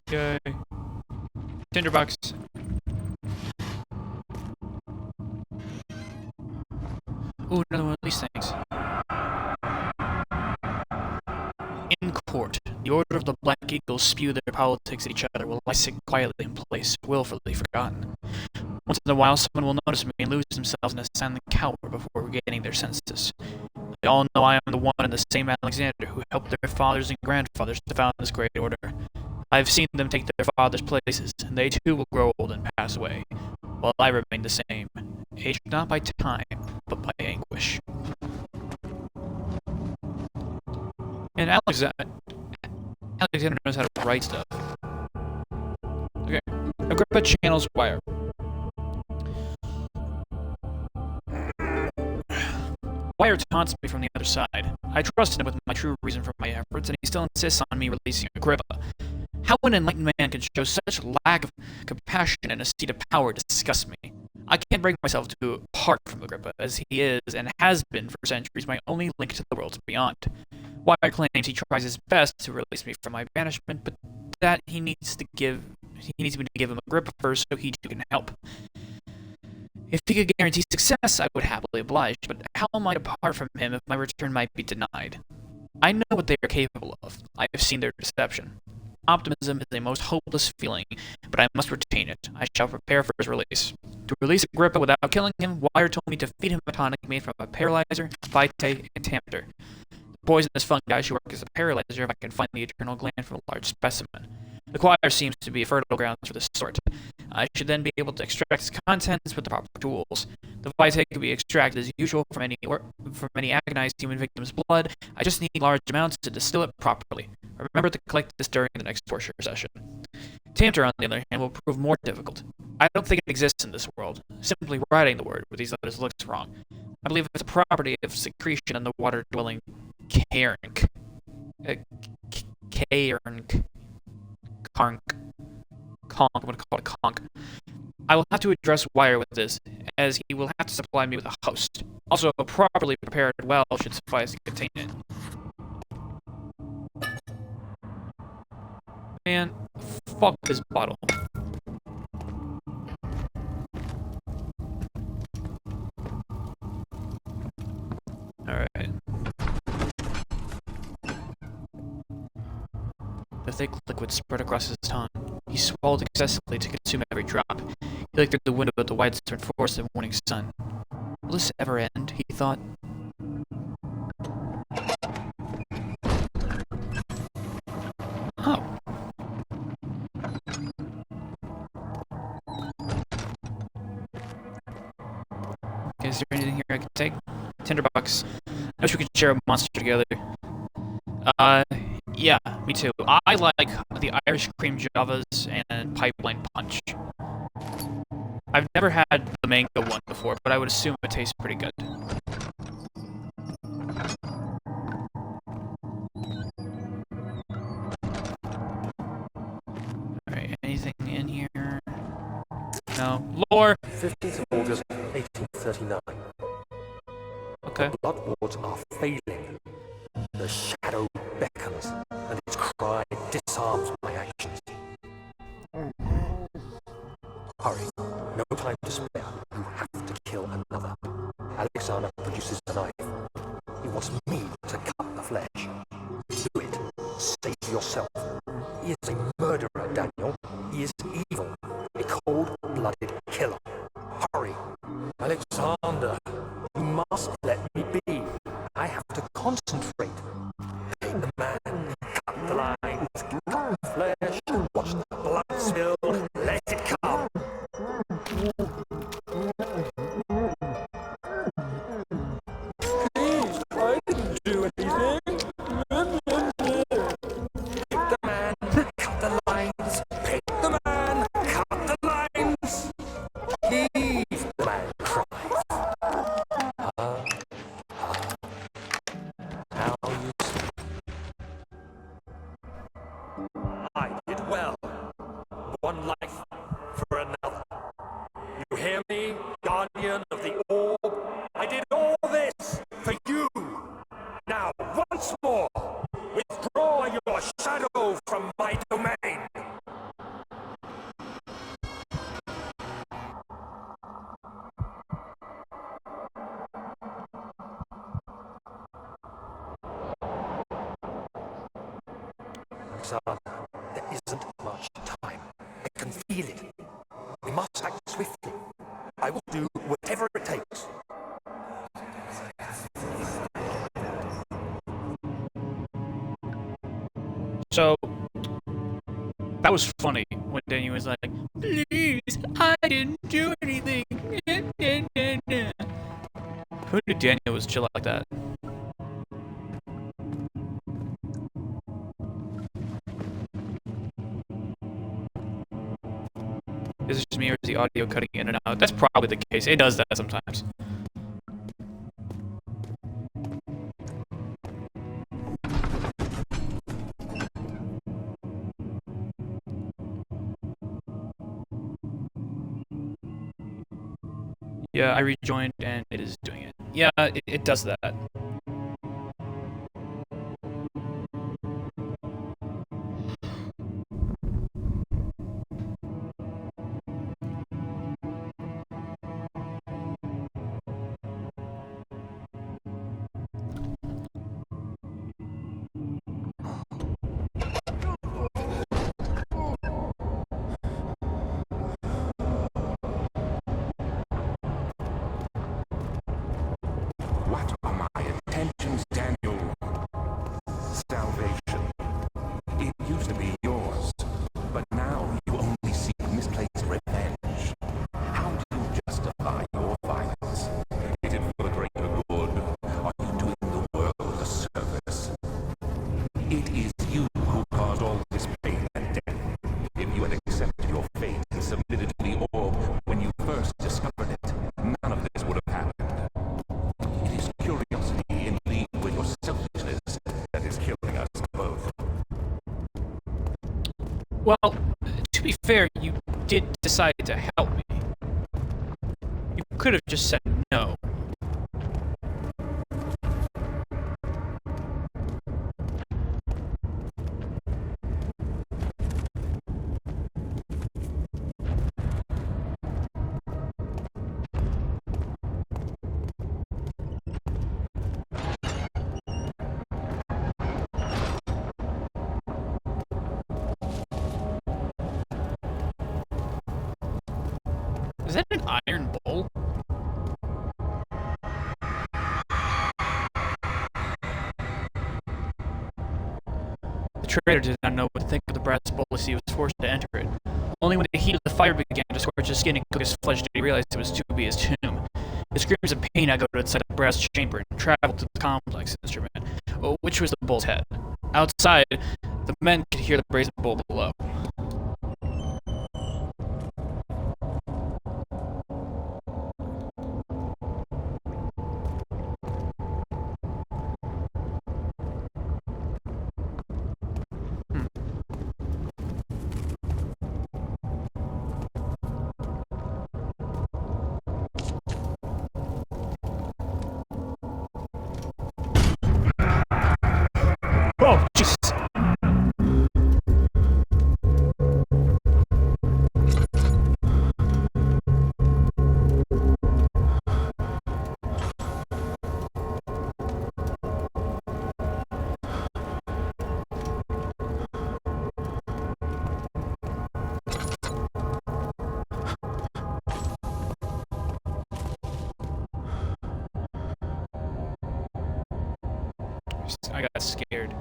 Okay. Tinderbox. Ooh, another one of these things. In court, the Order of the Black Eagles spew their politics at each other while I sit quietly in place, willfully forgotten. Once in a while, someone will notice me and lose themselves in a silent cower before regaining their senses. They all know I am the one and the same Alexander who helped their fathers and grandfathers to found this great order. I have seen them take their fathers' places, and they too will grow old and pass away, while I remain the same, aged not by time, but by anguish. And Alexander knows how to write stuff. Okay, Agrippa channels wire. Wire taunts me from the other side. I trusted him with my true reason for my efforts, and he still insists on me releasing Agrippa. How an enlightened man can show such lack of compassion in a seat of power disgusts me. I can't bring myself to part from Agrippa, as he is, and has been for centuries, my only link to the worlds beyond. Wire claims he tries his best to release me from my banishment, but that he needs me to give him Agrippa first so he too can help. If he could guarantee success, I would happily oblige, but how am I to part from him if my return might be denied? I know what they are capable of. I have seen their deception. Optimism is a most hopeless feeling, but I must retain it. I shall prepare for his release. To release Agrippa without killing him, Wire told me to feed him a tonic made from a paralyzer, vitae, and tamter. The poisonous fungi should work as a paralyzer if I can find the eternal gland from a large specimen. The choir seems to be fertile ground for this sort. I should then be able to extract its contents with the proper tools. The vitae could be extracted as usual from any agonized human victim's blood. I just need large amounts to distill it properly. Remember to collect this during the next torture session. Tamter, on the other hand, will prove more difficult. I don't think it exists in this world. Simply writing the word with these letters looks wrong. I believe it's a property of secretion in the water-dwelling Cairnk. Cairnk. Conk. I'm going to call it Conk. I will have to address Wire with this, as he will have to supply me with a host. Also, a properly prepared well should suffice to contain it. Man, fuck this bottle. Alright. The thick liquid spread across his tongue. He swallowed excessively to consume every drop. He looked through the window at the widespread forest of the morning sun. Will this ever end? He thought. Oh. Is there anything here I can take? Tinderbox. I wish we could share a monster together. Yeah, me too. I like the Irish cream javas and pipeline punch. I've never had the mango one before, but I would assume it tastes pretty good. Alright, anything in here? No. Lore! 15th of August, 1839. Okay. The blood wards are failing. The shadow beckons, and its cry disarms my actions. Hurry, no time to spare. You have to kill another. Alexander produces a knife. He wants me to cut the flesh. Do it. Save yourself. He is a murderer, Daniel. He is evil. A cold-blooded killer. Hurry. Alexander, you must let me be. I have to concentrate. Take the man, cut the lines, cut the flesh, watch the blood spill, let it come. Please, I didn't do anything. Pick the man, cut the lines. Pick the man, cut the lines. Leave the man cries. How you see. I did well. One life for another. You hear me, guardian of the orb? I did all this for you. Now, once more, withdraw your shadow from my domain. Alexander, there isn't much time. I can feel it. We must act swiftly. I will do whatever it takes. So, that was funny when Danny was like, "Please, I didn't do anything." Who knew Daniel was chill like that? Is it just me or is the audio cutting in and out? That's probably the case. It does that sometimes. Yeah, I rejoined and it is doing it. Yeah, it does that. What are my intentions, Daniel? Salvation. It used to be yours, but now you only seek misplaced revenge. How do you justify your violence? Is it for the greater good? Are you doing the world a service? It is you who caused all this pain and death. If you had accepted your fate and submitted to the orb when you first discovered it, none of this would have happened. It is curiosity in league with your selfishness that is killing us both. Well, to be fair, you did decide to help me. You could have just said no. Is that an iron bowl? The trader did not know what to think of the brass bowl as he was forced to enter it. Only when the heat of the fire began to scorch his skin and cook his flesh did he realize it was to be his tomb. His screams of pain echoed inside the brass chamber and traveled to the complex instrument, which was the bull's head. Outside, the men could hear the brazen bull below. Oh, Jesus! I got scared.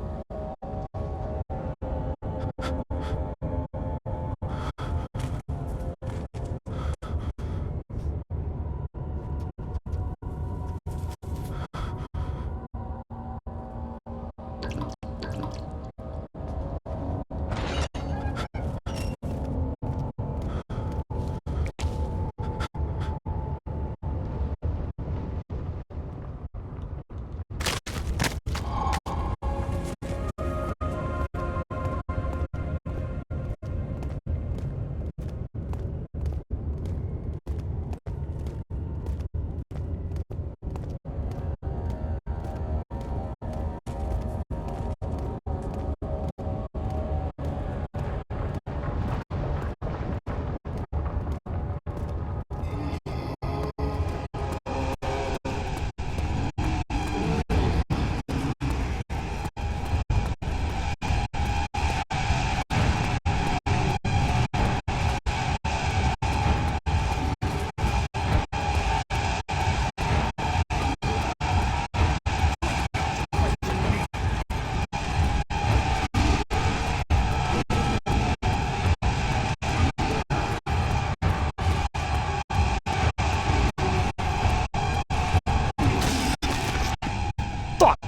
Fuck!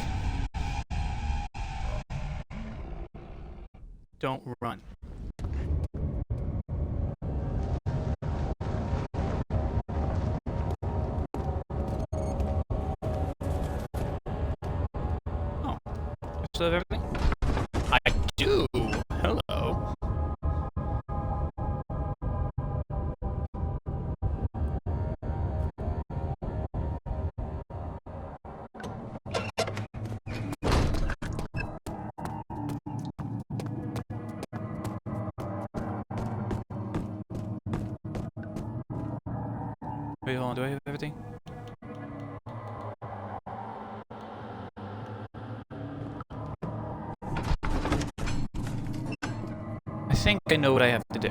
Don't run. Oh. You still have everything? I do! Hello. Wait, hold on, do I have everything? I think I know what I have to do.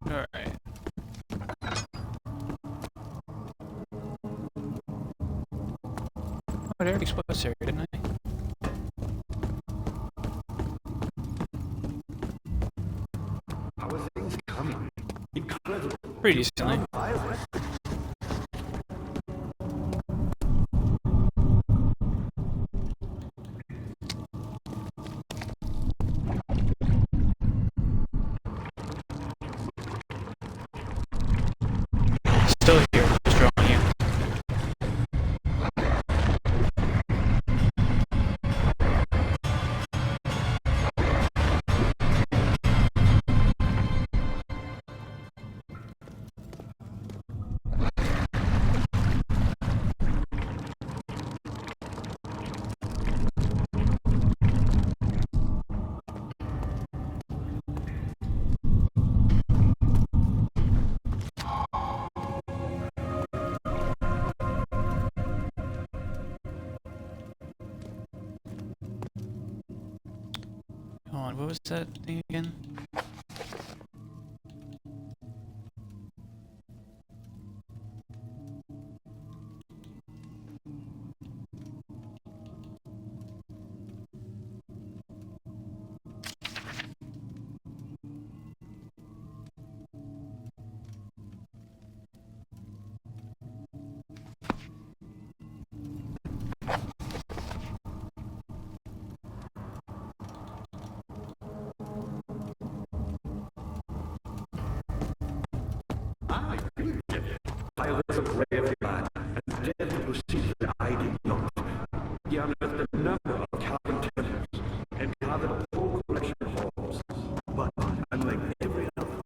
Alright. Oh, I already exploded this area, didn't I? How are things coming? Incredible. Pretty decently. Violent. Still here, just drawing you. on. What was that thing again? I was a brave lad, and dared to proceed that I did not. He unearthed a number of carpenters and gathered a full collection of holes. But, unlike every other,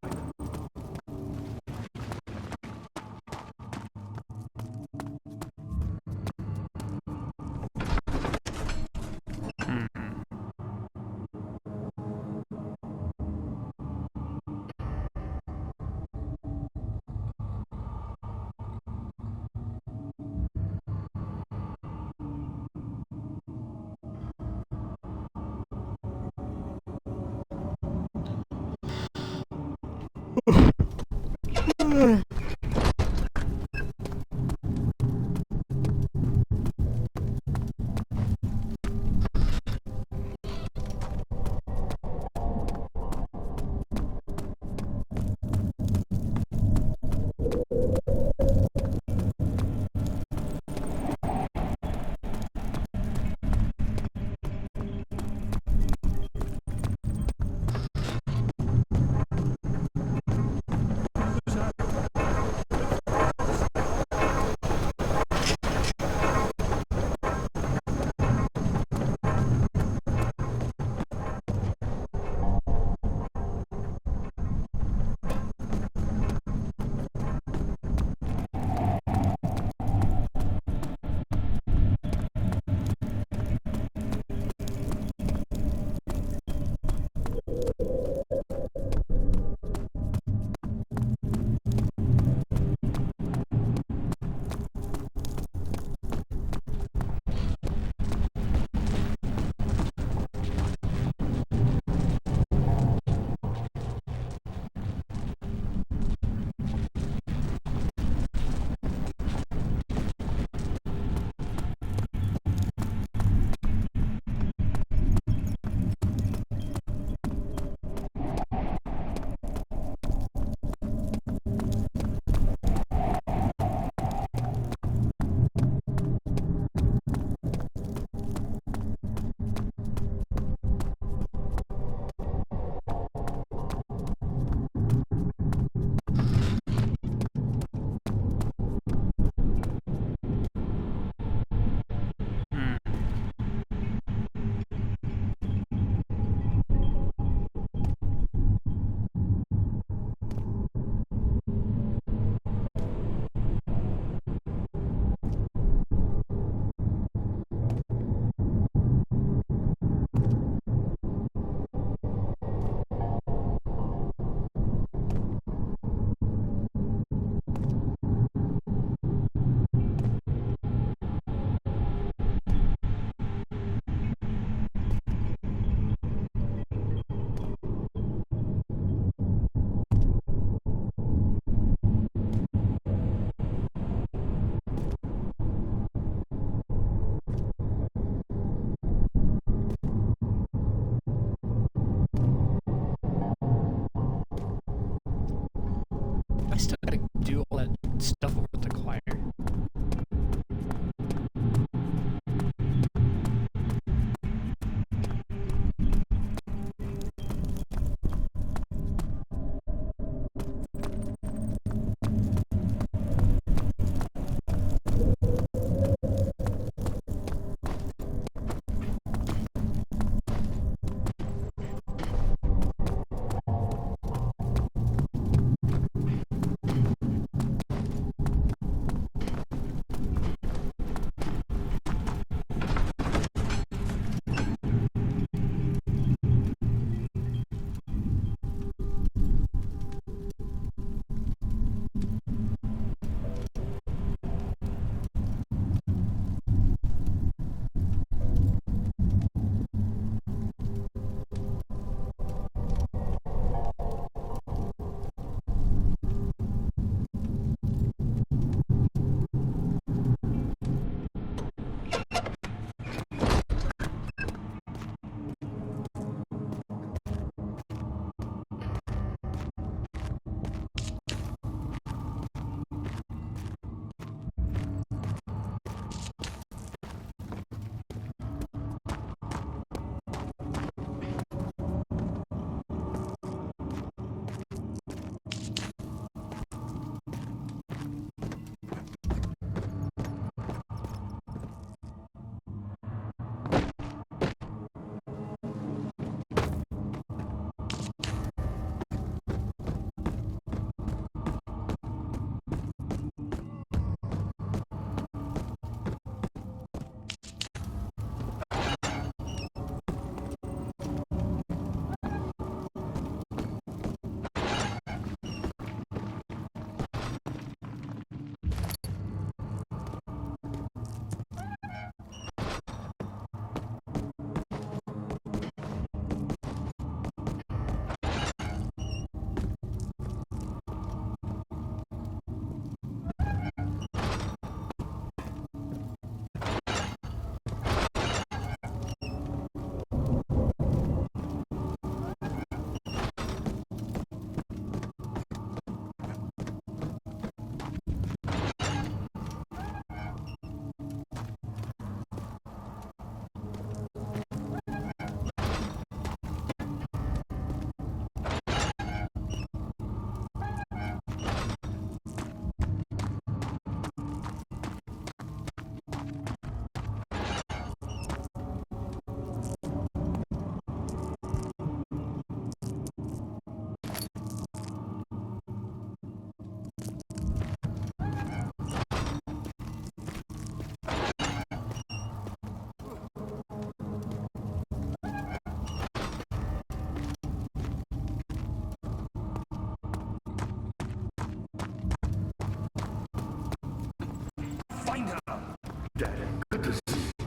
Daddy, good to see you.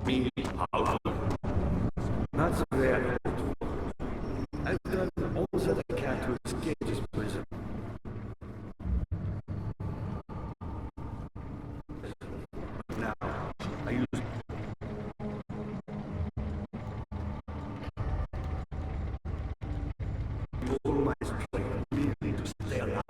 Me, how? Not so bad. I've done all that I can to escape this prison. But now, I use all my strength merely to stay alive.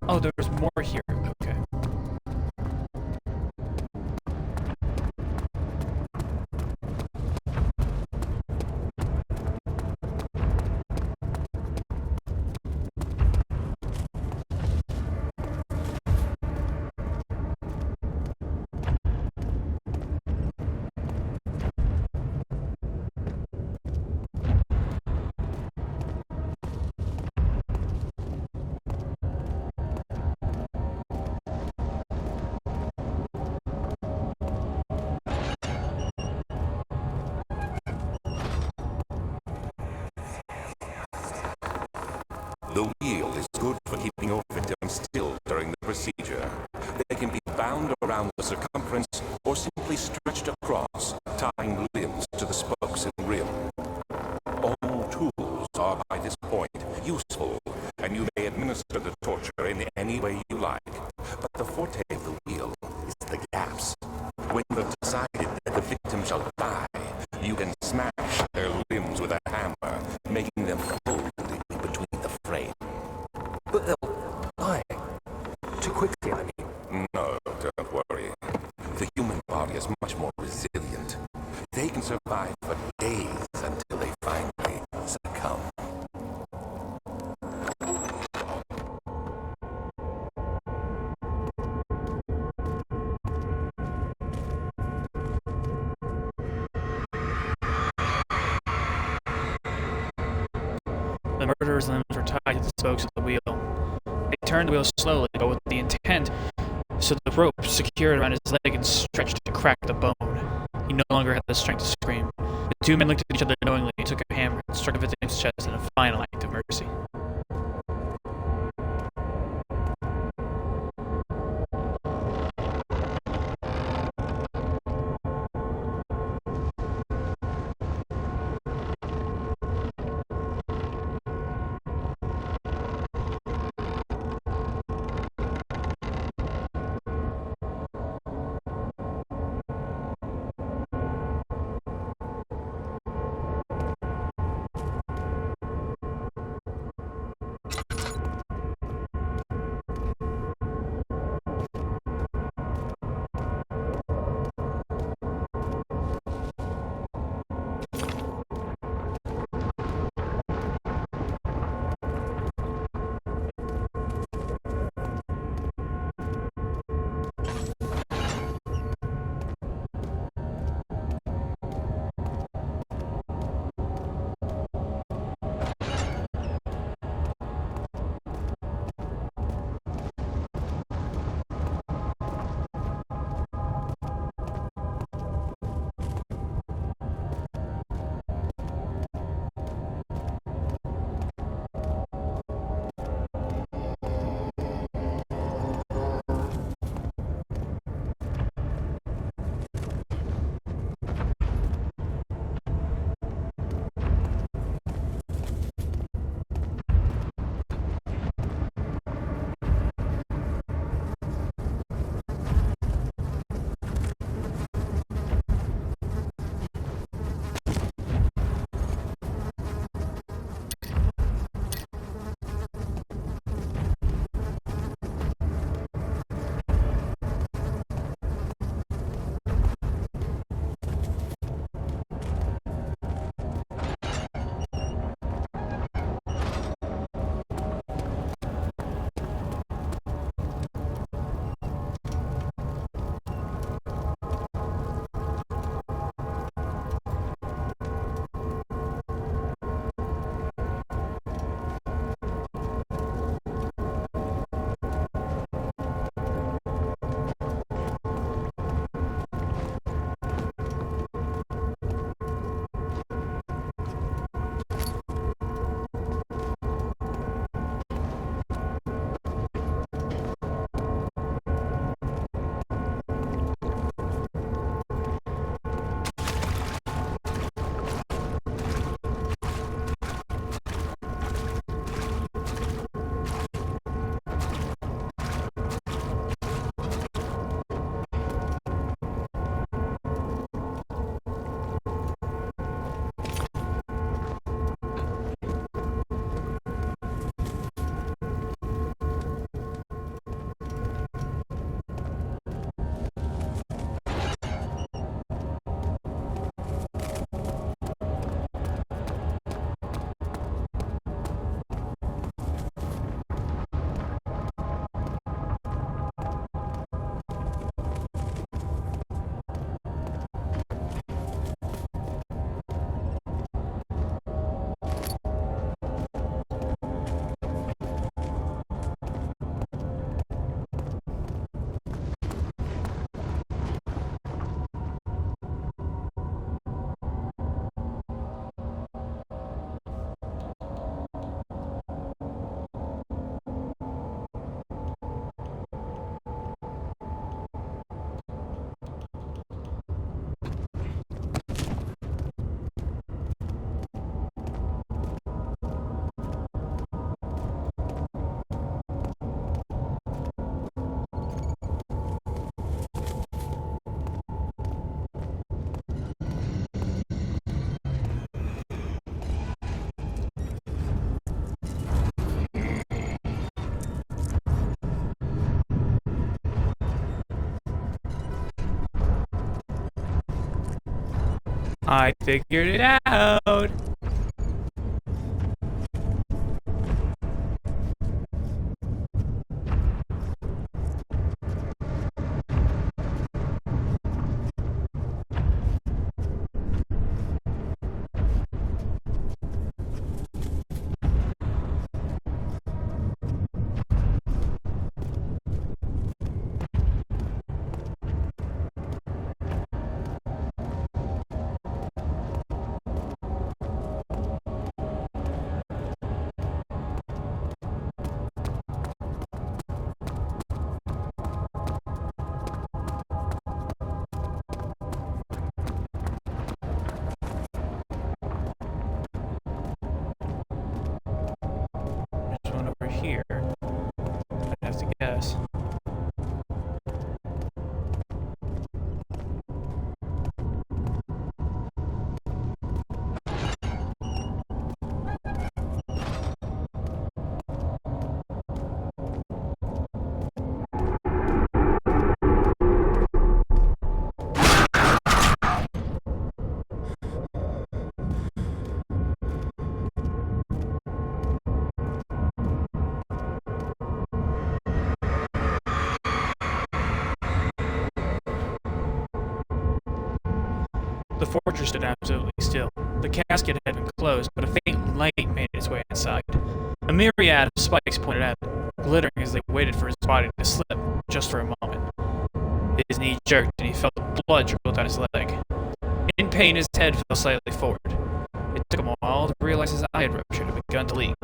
Oh, there's more here. Okay. The wheel is good for keeping your victim still during the procedure. They can be bound around the circumference or simply stretched across, tying limbs to the spokes and rim. All tools are by this point useful, and you may administer the torture in any way you like. But the forte of the wheel is the gaps. When you've decided that the victim shall die, you can smash their limbs with a hammer, making them cold in between the frame. But they'll die. Too quickly, I mean. No, don't worry. The human body is much more resilient. They can survive for days until they finally succumb. The murderer's limbs were tied to the spokes of the wheel. They turned the wheel slowly, but with the intent, so the rope secured around his leg and stretched to crack the bone. He no longer had the strength to scream. The two men looked at each other knowingly and took a hammer and struck the victim's chest in a final act of mercy. I figured it out! There's one over here. I'd have to guess. The fortress stood absolutely still. The casket had been closed, but a faint light made its way inside. A myriad of spikes pointed at it, glittering as they waited for his body to slip, just for a moment. His knee jerked and he felt the blood trickle down his leg. In pain, his head fell slightly forward. It took him a while to realize his eye had ruptured and begun to leak.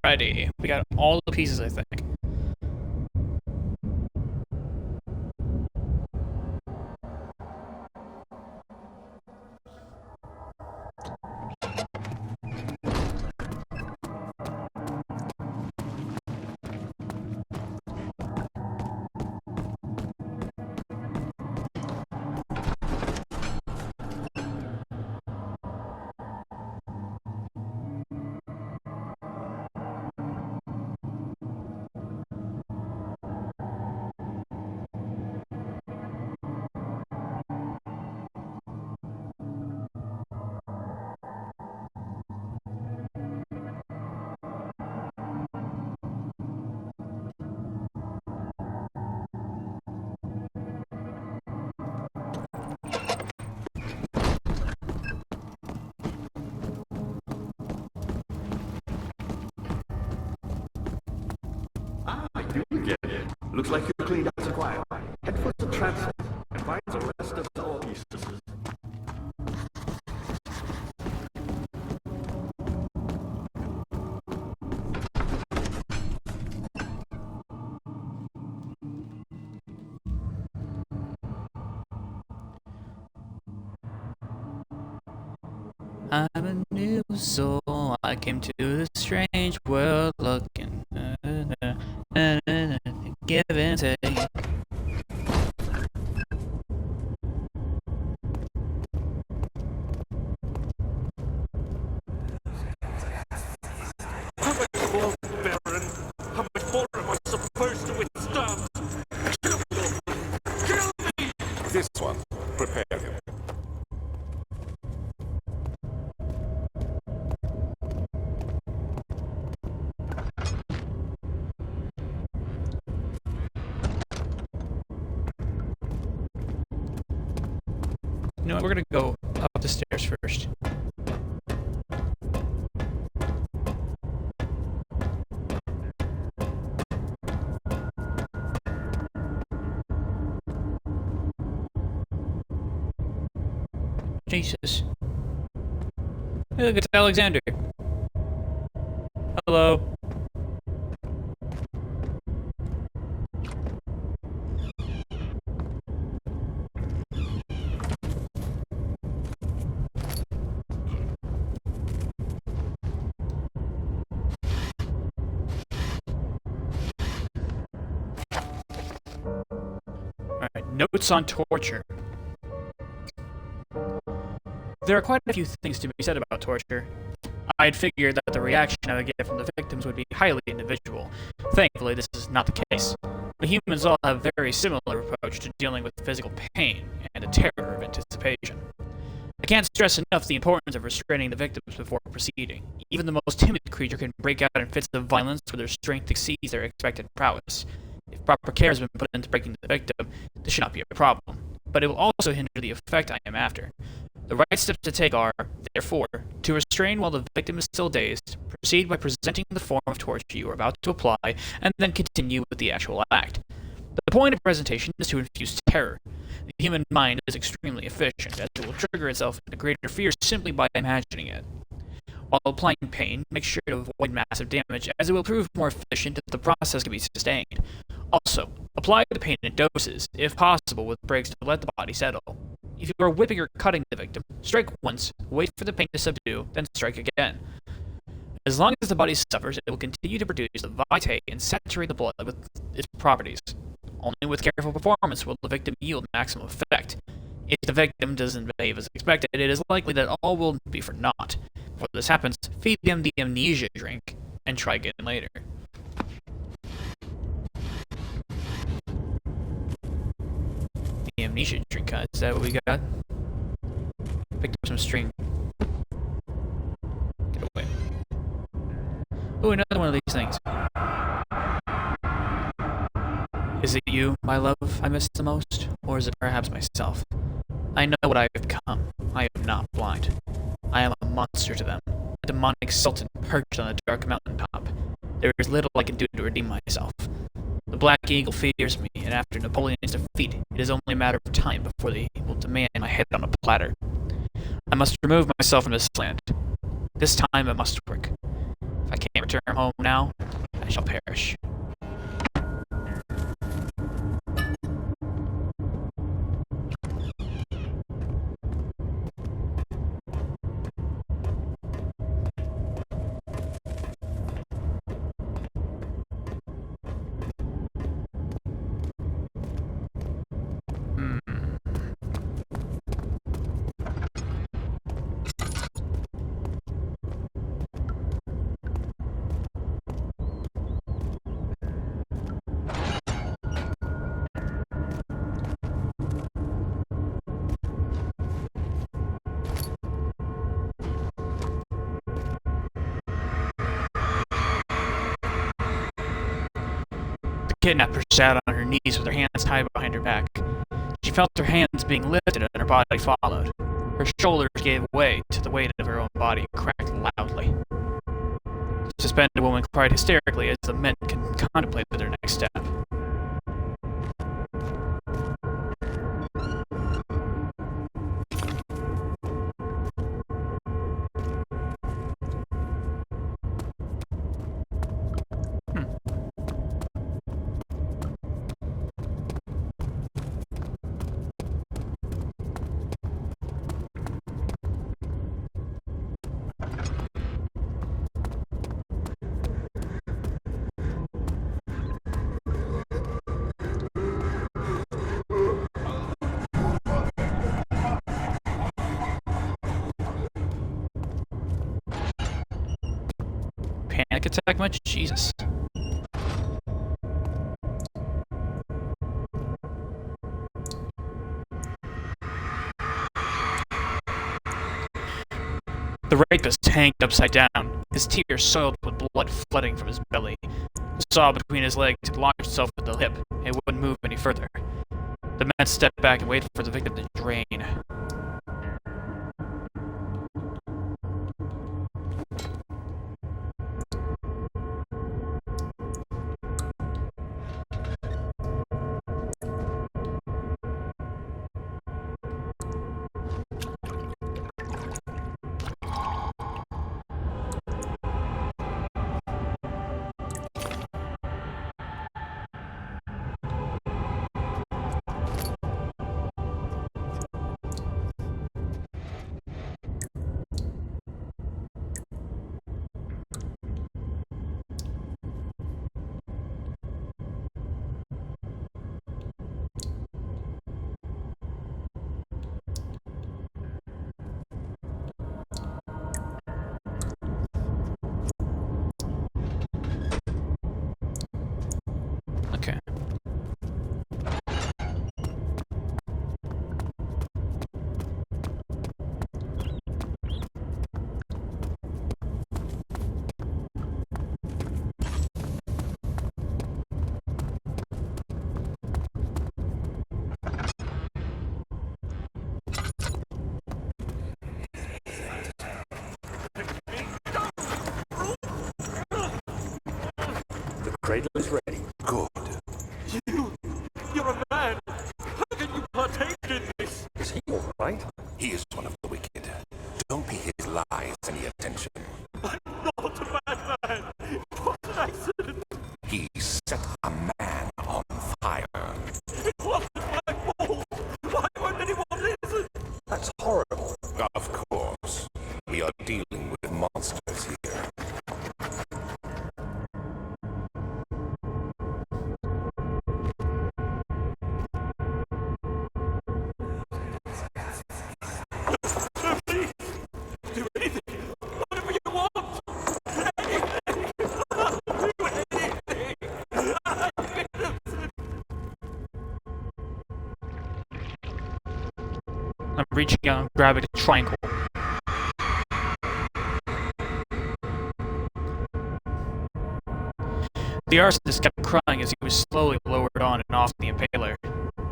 Alrighty, we got all the pieces, I think. Looks like you cleaned out some quiet. Head for the transit and find the rest of the old pieces. I'm a new soul, I came to this strange world looking, give and take. Hello, Baron. You know what, we're gonna go up the stairs first. Jesus. Hey, look, it's Alexander. Hello. Alright, notes on torture. There are quite a few things to be said about torture. I'd figured that the reaction I would get from the victims would be highly individual. Thankfully, this is not the case. But humans all have a very similar approach to dealing with physical pain and the terror of anticipation. I can't stress enough the importance of restraining the victims before proceeding. Even the most timid creature can break out in fits of violence where their strength exceeds their expected prowess. If proper care has been put into breaking the victim, this should not be a problem. But it will also hinder the effect I am after. The right steps to take are, therefore, to restrain while the victim is still dazed, proceed by presenting the form of torture you are about to apply, and then continue with the actual act. The point of presentation is to infuse terror. The human mind is extremely efficient, as it will trigger itself into greater fear simply by imagining it. While applying pain, make sure to avoid massive damage, as it will prove more efficient if the process can be sustained. Also, apply the pain in doses, if possible with breaks to let the body settle. If you are whipping or cutting the victim, strike once, wait for the pain to subdue, then strike again. As long as the body suffers, it will continue to produce the vitae and saturate the blood with its properties. Only with careful performance will the victim yield maximum effect. If the victim doesn't behave as expected, it is likely that all will be for naught. Before this happens, feed them the Amnesia drink, and try again later. The Amnesia drink, is that what we got? Picked up some string. Get away. Oh, another one of these things. Is it you, my love, I miss the most? Or is it perhaps myself? I know what I have become. I am not blind. I am a monster to them. A demonic sultan perched on a dark mountaintop. There is little I can do to redeem myself. The Black Eagle fears me, and after Napoleon's defeat, it is only a matter of time before they will demand my head on a platter. I must remove myself from this land. This time it must work. If I can't return home now, I shall perish. The kidnapper sat on her knees with her hands tied behind her back. She felt her hands being lifted and her body followed. Her shoulders gave way to the weight of her own body and cracked loudly. The suspended woman cried hysterically as the men contemplated their next step. Panic attack much? Jesus. The rapist hanged upside down, his tears soiled with blood flooding from his belly. The saw between his legs had lodged itself with the hip, and wouldn't move any further. The men stepped back and waited for the victim to drain. cradle is ready. Good. You're a man! How can you partake in this? Is he all right? He is one of the wicked. Don't pay his lies any attention. I'm not a madman! What an accident! He set a man on fire. It wasn't my fault! Why won't anyone listen? That's horrible. Of course. We are dealing with monsters here. Please! Do anything! Whatever you want! I'm reaching out and grabbing a triangle. The arsonist kept crying as he was slowly lowered on and off the impaler.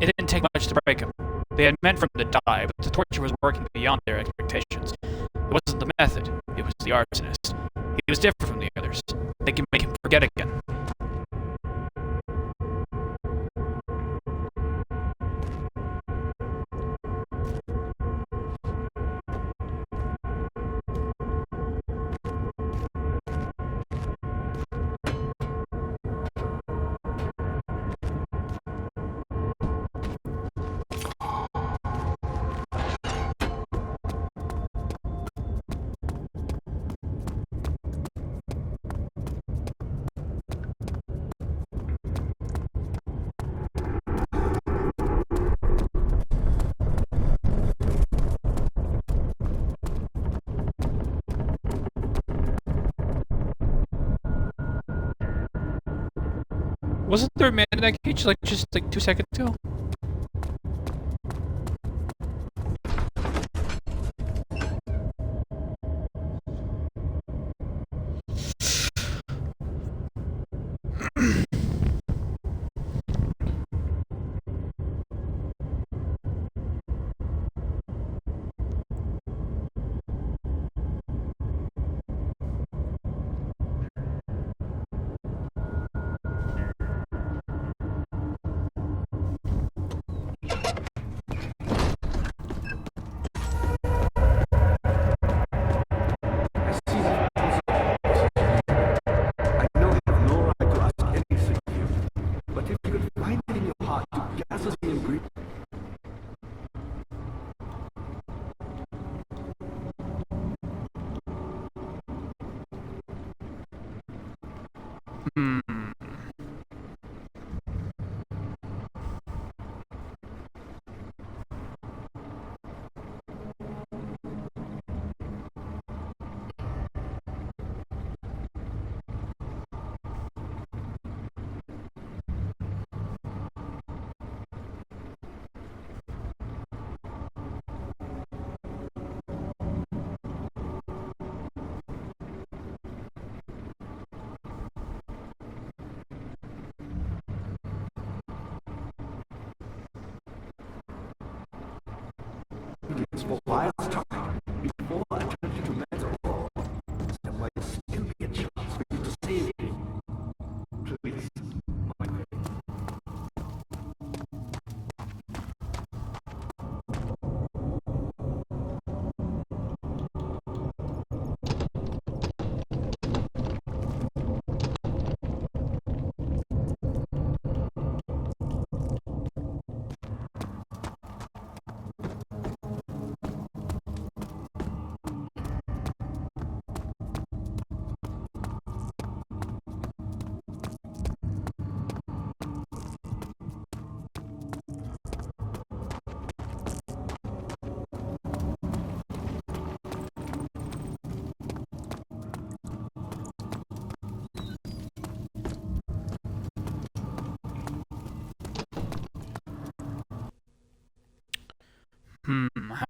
It didn't take much to break him. They had meant for him to die, but the torture was working beyond their expectations. It wasn't the method, it was the arsonist. He was different from the others. They could make him forget again. Wasn't there a man in that cage just 2 seconds ago? For last time, before I turn you to metal, there might still be a chance for you to save me. Please, my friend.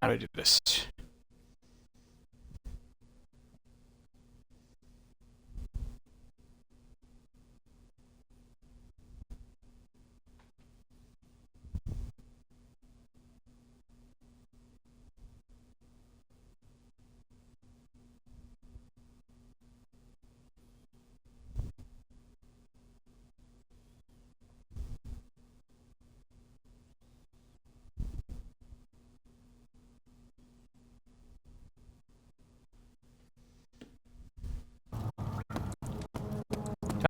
How do I do this?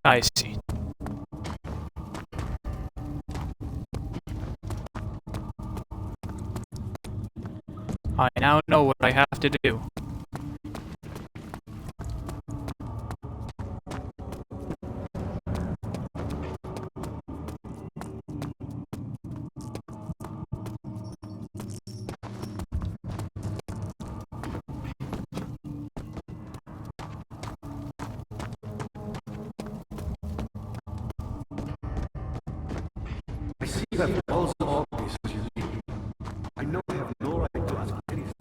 I see. I now know what I have to do. I see that walls are obvious as you leave. I know I have no right to ask anything.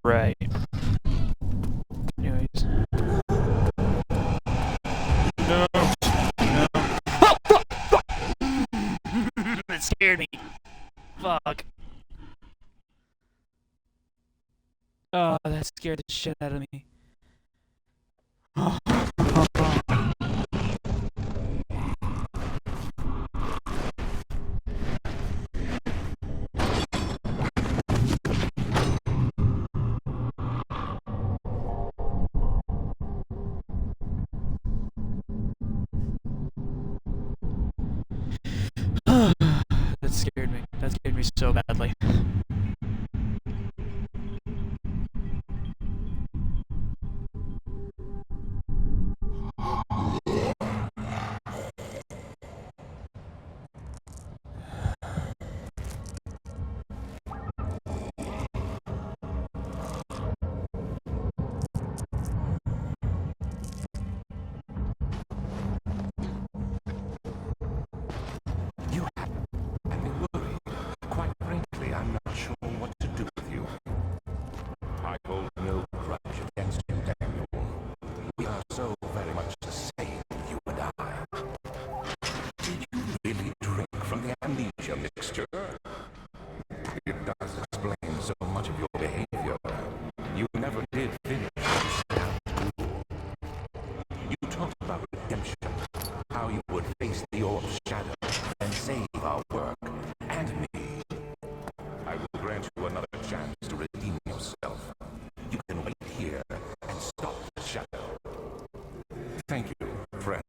Right. Anyways. No. No. Oh, fuck! That scared me. Fuck. Oh, that scared the shit out of me. That scared me. That scared me so badly. You have me worried. Quite frankly, I'm not sure what to do with you. I hold no grudge against you, Daniel. We are so very much the same, you and I. Did you really drink from the amnesia mixture? It does explain so much of your behavior. You never did finish that school. You talked about redemption, how you would face the orb's shadow and save our work and me. I will grant you another chance to redeem yourself. You can wait here and stop the shadow. Thank you, friend.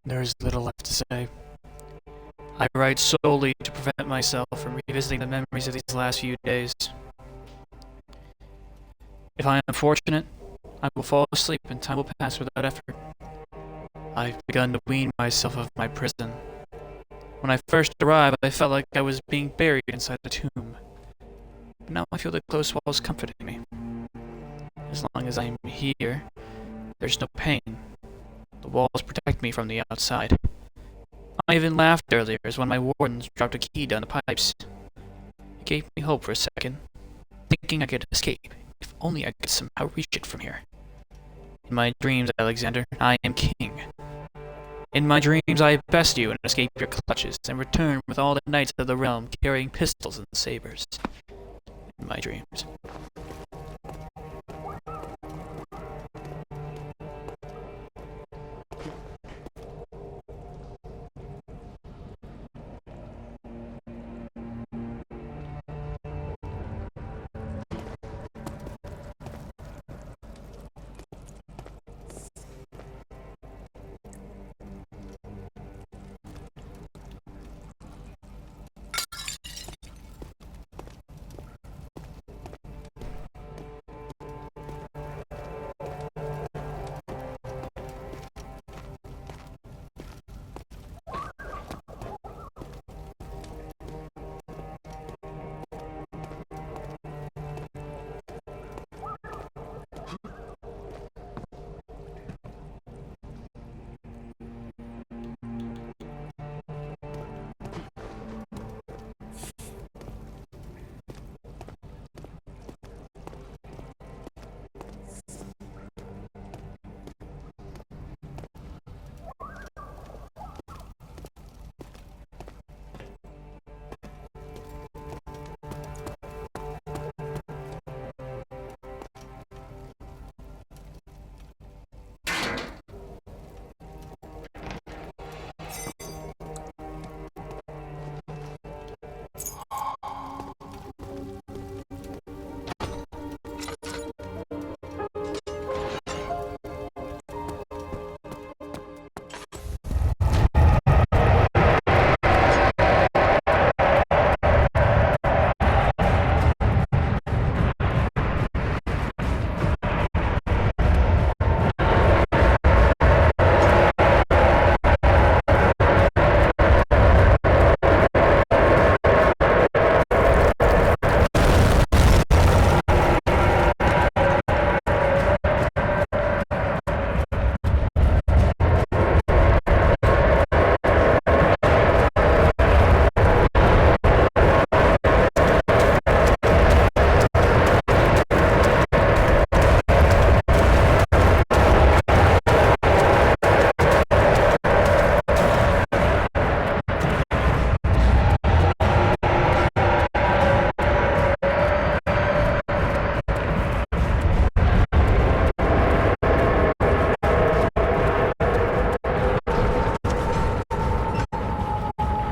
There is little left to say. I write solely to prevent myself from revisiting the memories of these last few days. If I am fortunate, I will fall asleep and time will pass without effort. I've begun to wean myself of my prison. When I first arrived, I felt like I was being buried inside a tomb. But now I feel the close walls comforting me. As long as I'm here, there's no pain. The walls protect me from the outside. I even laughed earlier as one of my wardens dropped a key down the pipes. It gave me hope for a second, thinking I could escape, if only I could somehow reach it from here. In my dreams, Alexander, I am king. In my dreams, I best you and escape your clutches, and return with all the knights of the realm carrying pistols and sabers. In my dreams.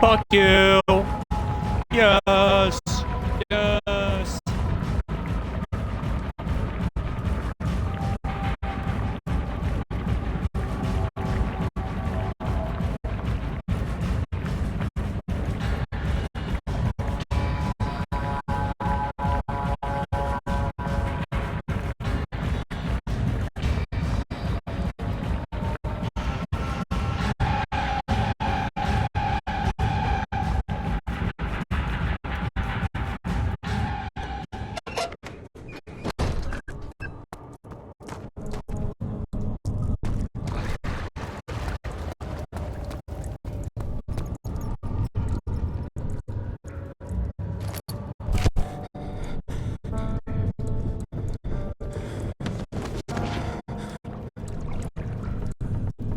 Fuck you! Yes! Yes!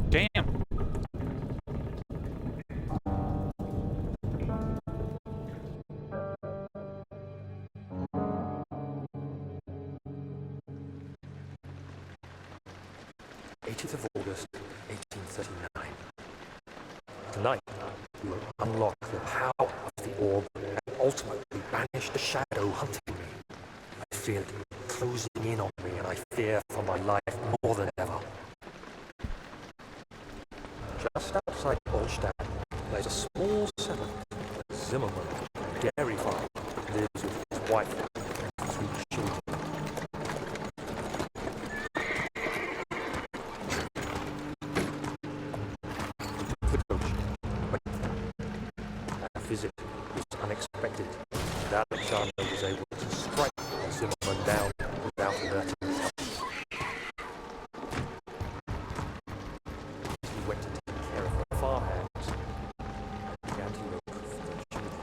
Damn! Of August, 1839. Tonight, we will unlock the power of the orb and ultimately banish the shadow hunting me. I feel it closing in on me, and I fear for my life more than ever. Just out outside Altstadt lies a small settlement where Zimmerman, a dairy farmer, lives with his wife and 3 children. The coach went there. That visit was unexpected, and Alexander was able to strike Zimmerman down without alerting his house. He went to take care of the farmhands and began to look for the children.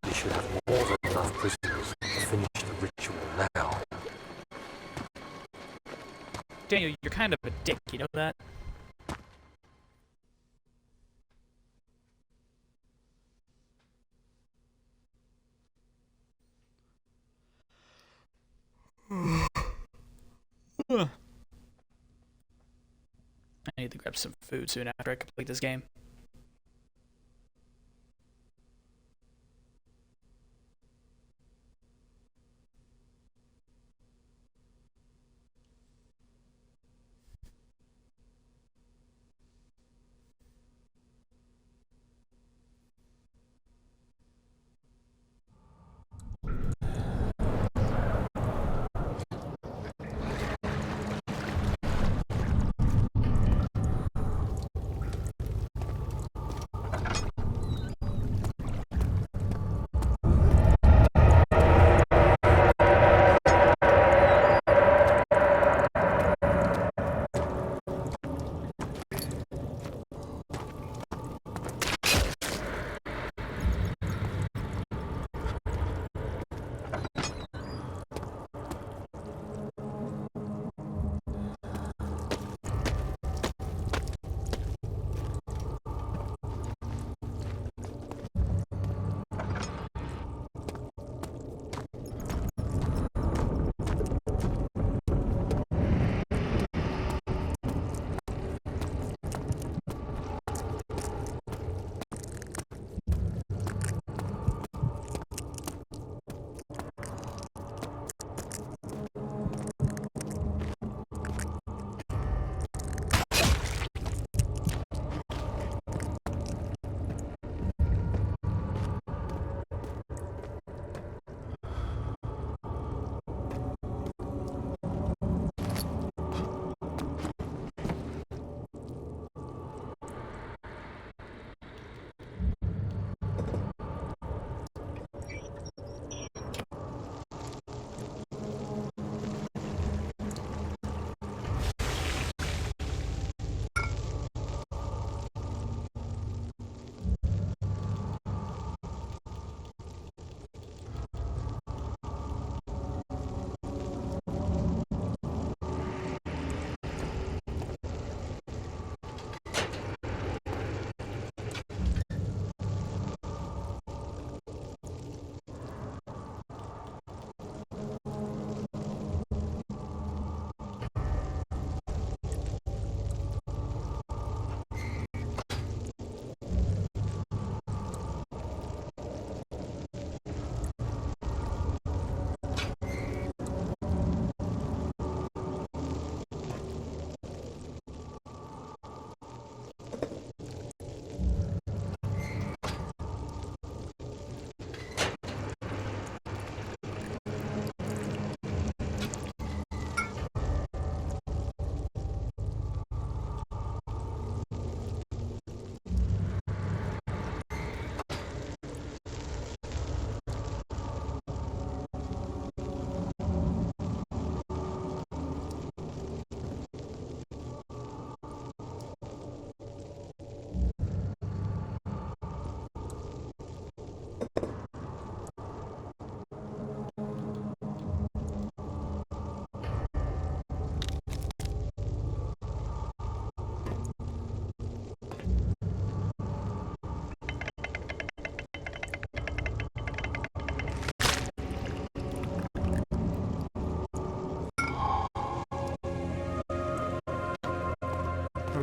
We should have more than enough prisoners to finish the ritual now. Daniel, you're kind of a dick, you know that? I need to grab some food soon after I complete this game.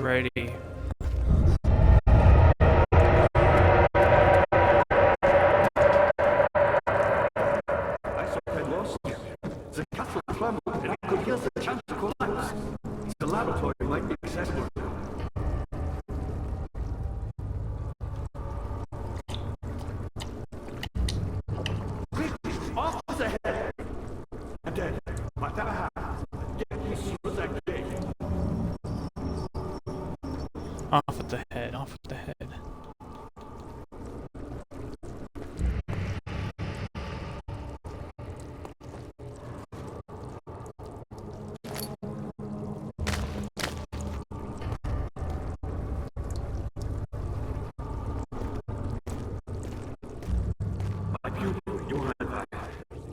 Alrighty. I lost you. The cattle clambered and it could give us a chance to collapse. The laboratory might be accessible now. Quickly, off the head! And then, whatever happens, get me through that gate. Off with the head, off with the head. My pupil, Johann Weyer,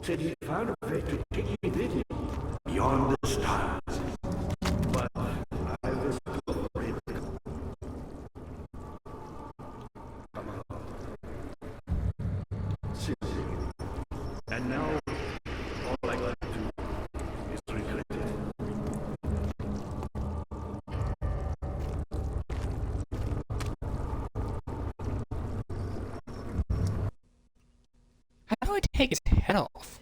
said he found a way to take me with him beyond the stars. But I was too afraid to go. Come on. Simply. And now, all I got to do is regret it. How do I take his head off?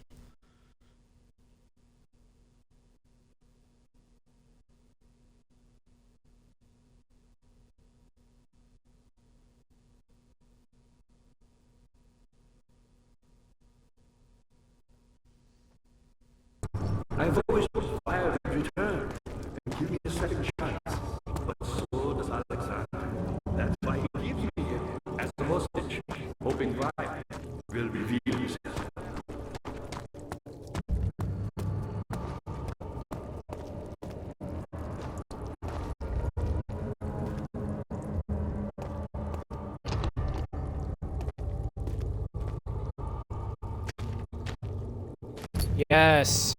I've always Fire to return and give me a second chance. But so does Alexander. That's why he keeps me here as the hostage, hoping Fire will reveal himself. Yes.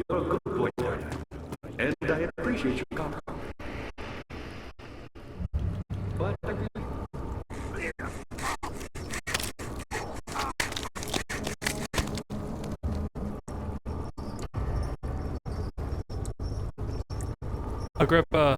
You're a good boy, Tyler, and I appreciate your comment. But Agrippa.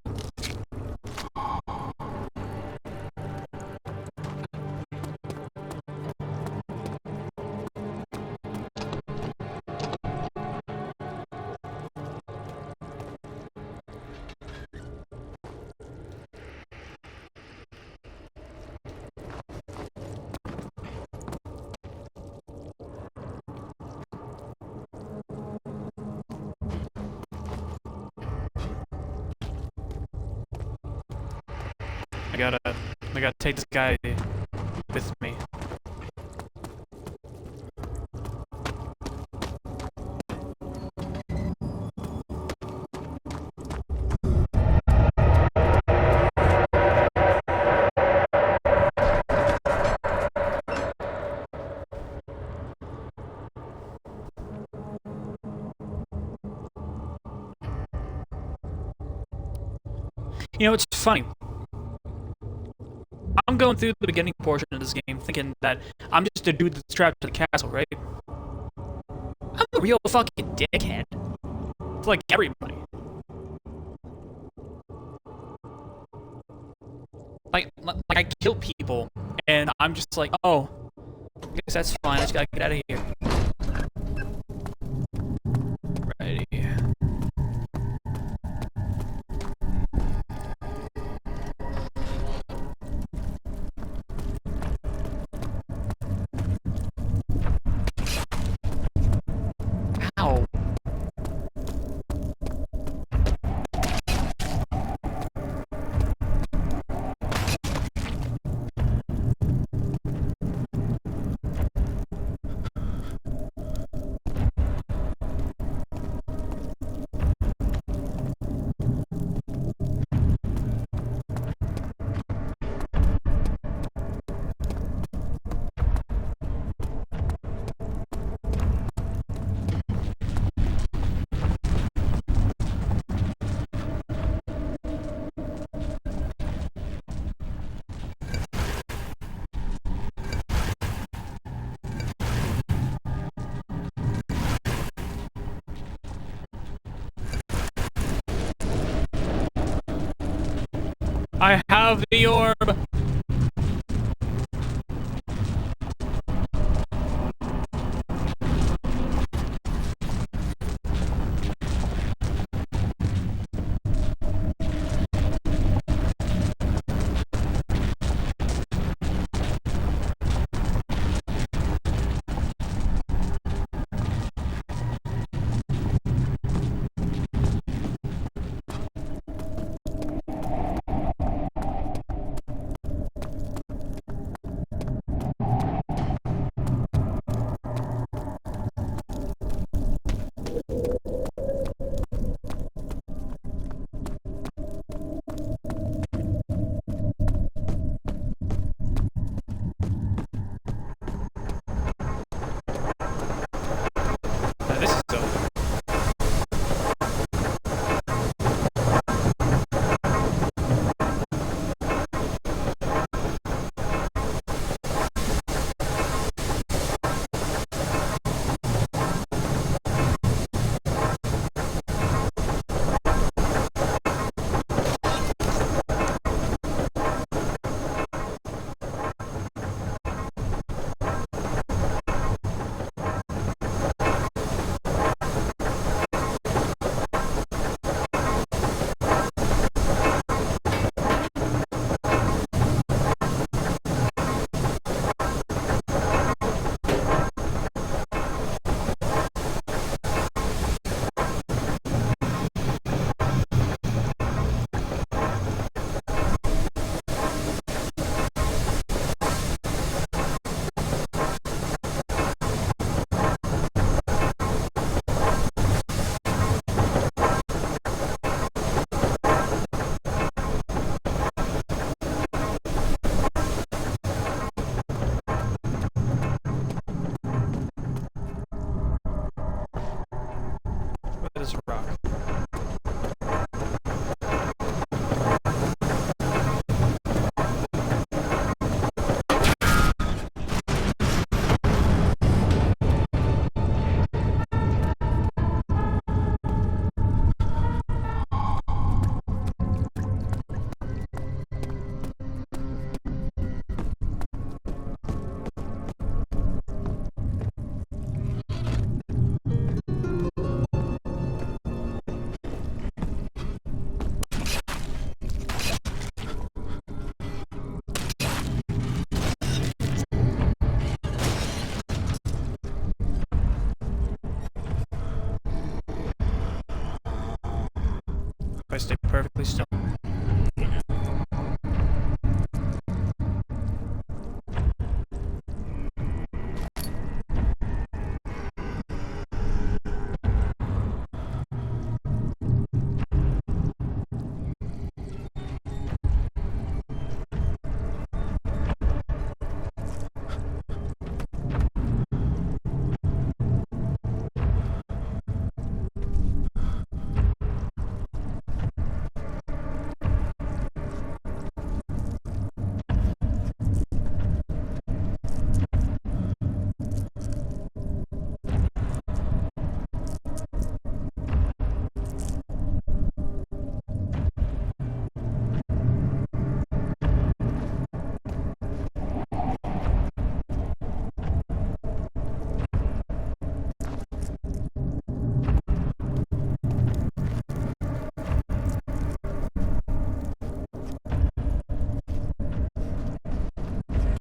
I gotta take this guy with me. You know, it's funny. I'm going through the beginning portion of this game thinking that I'm just a dude that's trapped to the castle, right? I'm a real fucking dickhead. It's like everybody. Like I kill people, and I'm just like, oh, I guess that's fine, I just gotta get out of here. Righty. Ow. I have the orb! perfectly still.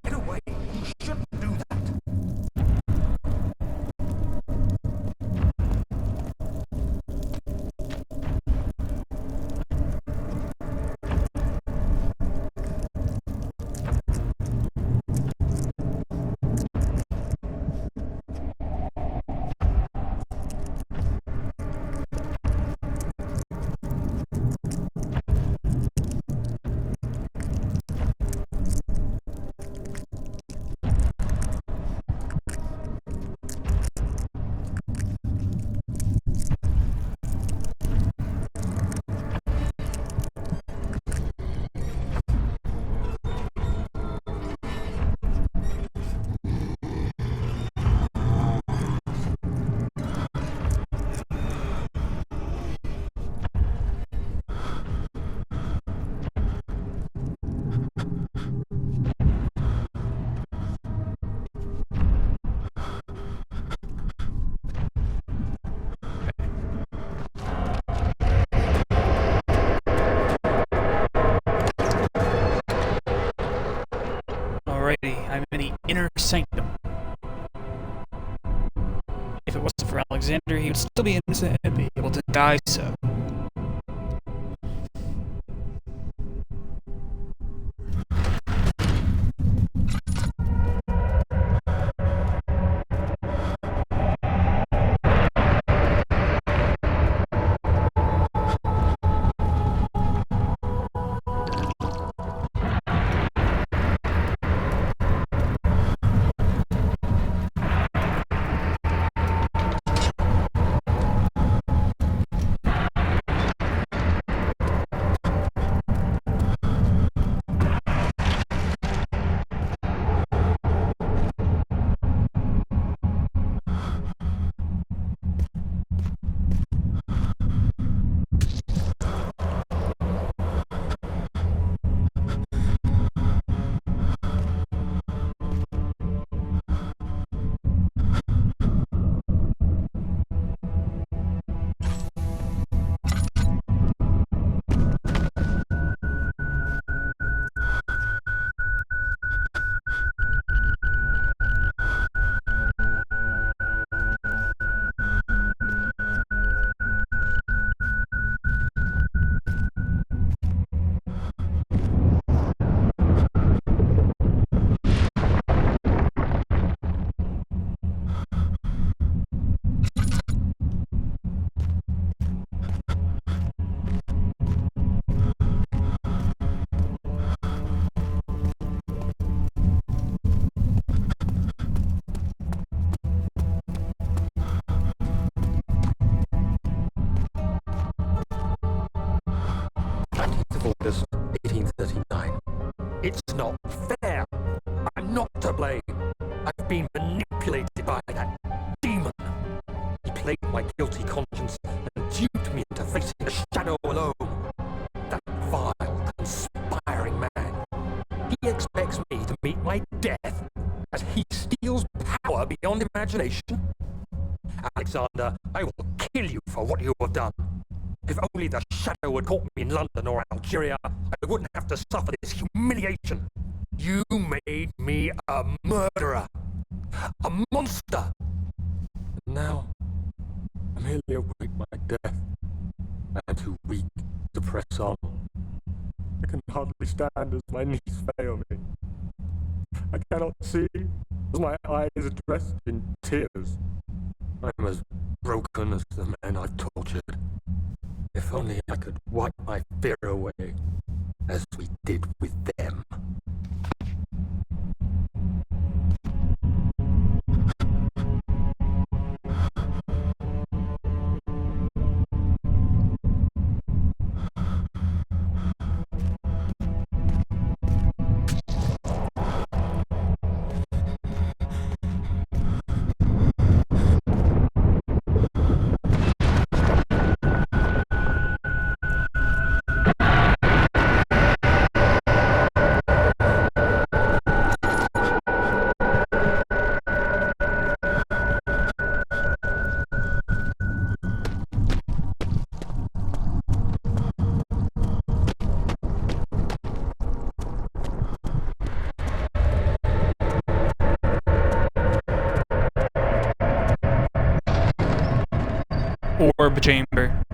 Get away! You shouldn't do that! Alrighty, I'm in the inner sanctum. If it wasn't for Alexander, he would still be innocent and be able to die so. August 1839. It's not fair. I'm not to blame. I've been manipulated by that demon. He played my guilty conscience and duped me into facing the shadow alone. That vile, conspiring man. He expects me to meet my death as he steals power beyond imagination. Alexander, I will kill you for what you have done. If only the shadow had caught me in London or Algeria, I wouldn't have to suffer this humiliation. You made me a murderer. A monster. And now, I merely await my death. I am too weak to press on. stand as my knees fail me. I cannot see as my eyes are dressed in tears. I'm as broken as the men I've tortured. If only I could wipe my fear away, as we did with them. Orb chamber.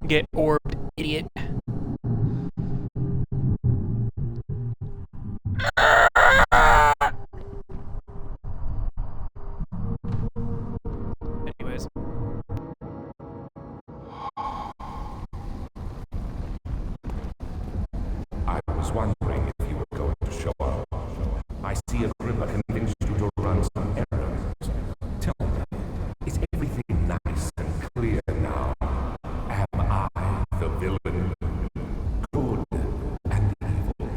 Get orbed, idiot. Anyways. I was wondering if you were going to show up. I see Agrippa convinced you to run some errands. Tell me, is everything nice and clear now? Am I the villain? Good and evil.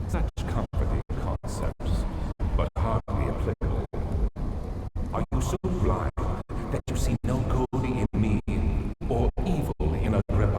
Such comforting concepts, but hardly applicable. Are you so blind that you see no good in me or evil in Agrippa?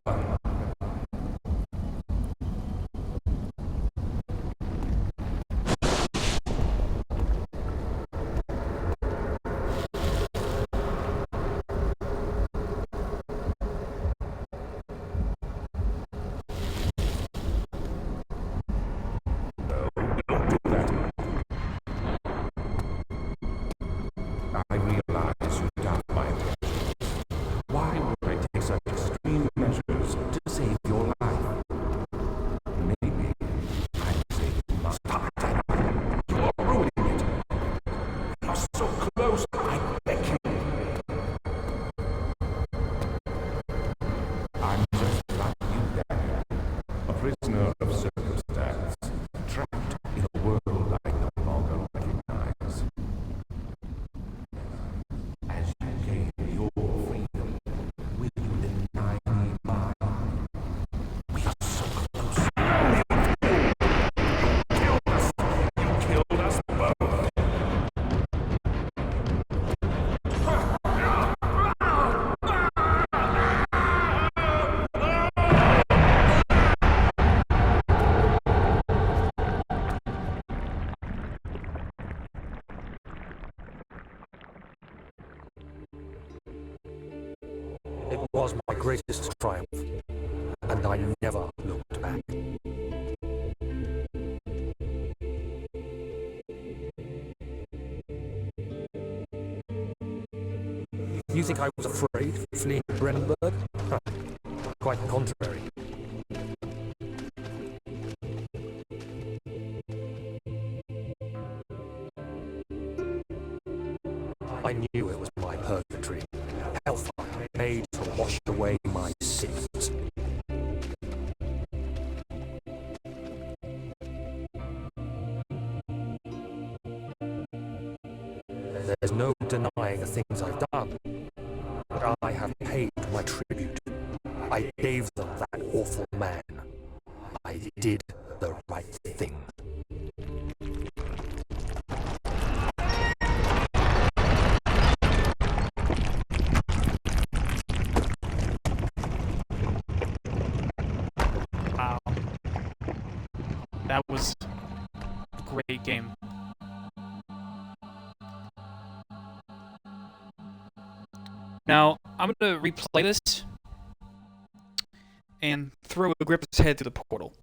I realize you doubt my intentions. Why would I take such extreme measures to save your life? Maybe I'm saving my life. You are ruining it. You are so close, I beg you. I'm just like you, Daniel. A prisoner of circumstance, trapped in a world I no longer recognize. As you gain your freedom, will you deny me mine? We are so close. You killed us. You killed us both. It was my greatest triumph, and I never looked back. You think I was afraid fleeing Brennenburg? Huh. Quite the contrary. I knew it was my purgatory. Hellfire made to wash away my sins. There's no denying the things I've done. But I have paid my tribute. I gave them that awful man. I did the right thing. Wow. That was a great game. Now, I'm going to replay this and throw Agrippa's head through the portal.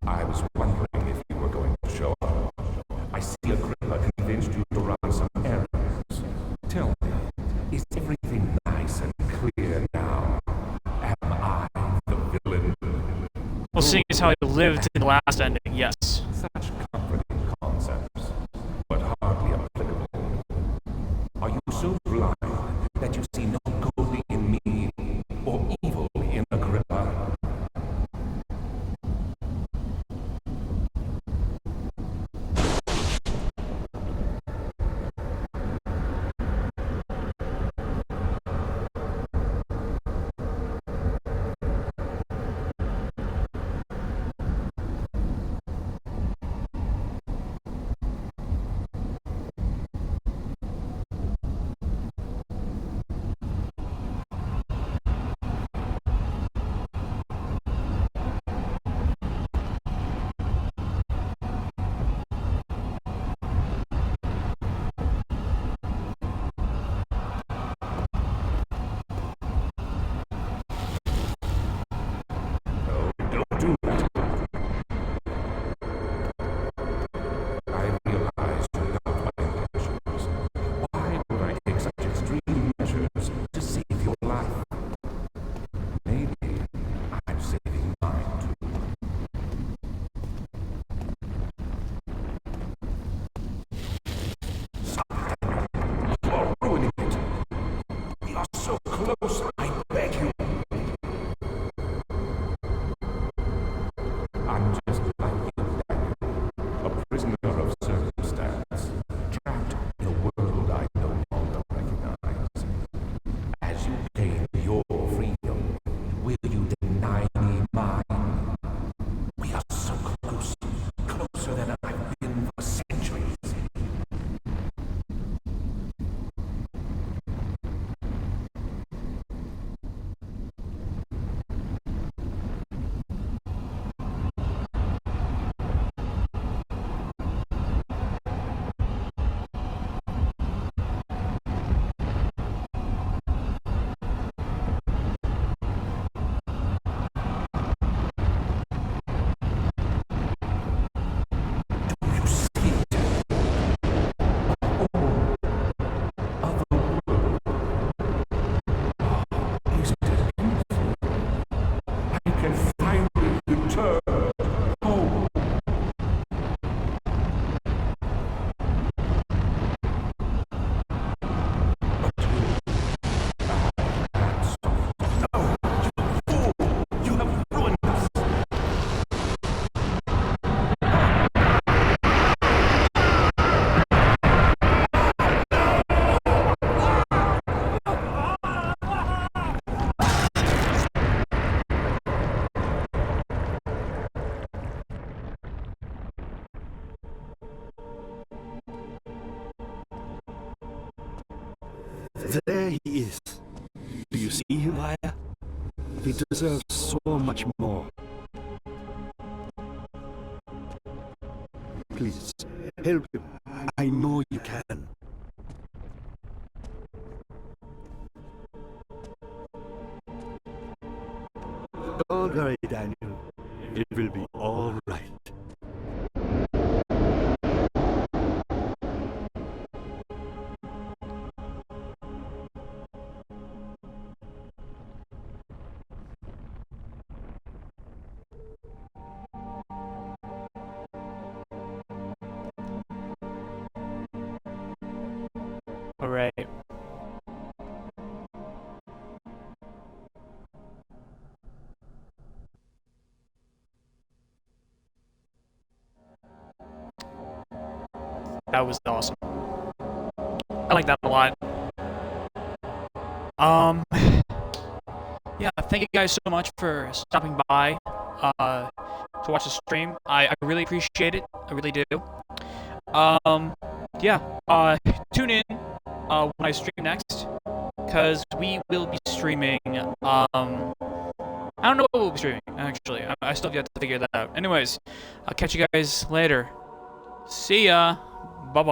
I was wondering if you were going to show up. I see Agrippa convinced you to run some errands. Tell me, is everything nice and clear now? Am I the villain? Well, seeing as how he lived in the last ending, yes. Such comforting concepts, but hardly applicable. Are you so blind that you see no good in me or evil in Agrippa? Don't do that. I realize you doubt my intentions. Why would I take such extreme measures to save your life? Maybe I'm saving mine too. Stop it. You are ruining it. We are so close, I beg you. I'm just like you, Daniel, a prisoner of circumstance, trapped in a world I no longer recognize. As you gain your freedom, will you deny me mine? We are so close, closer than I've been for centuries. Do you see it? Other world. Isn't it beautiful? I can finally return home. No, you fool! You have ruined us! There he is. Do you see him, Aya? He deserves so much more. Please, help him. I know you can. Don't worry, Daniel. It will be all right. Alright. That was awesome. I like that a lot. Yeah, thank you guys so much for stopping by to watch the stream. I really appreciate it. I really do. Yeah, tune in when I stream next, because we will be streaming, I don't know what we'll be streaming, actually. I still have yet to figure that out. Anyways, I'll catch you guys later. See ya! Bye-bye.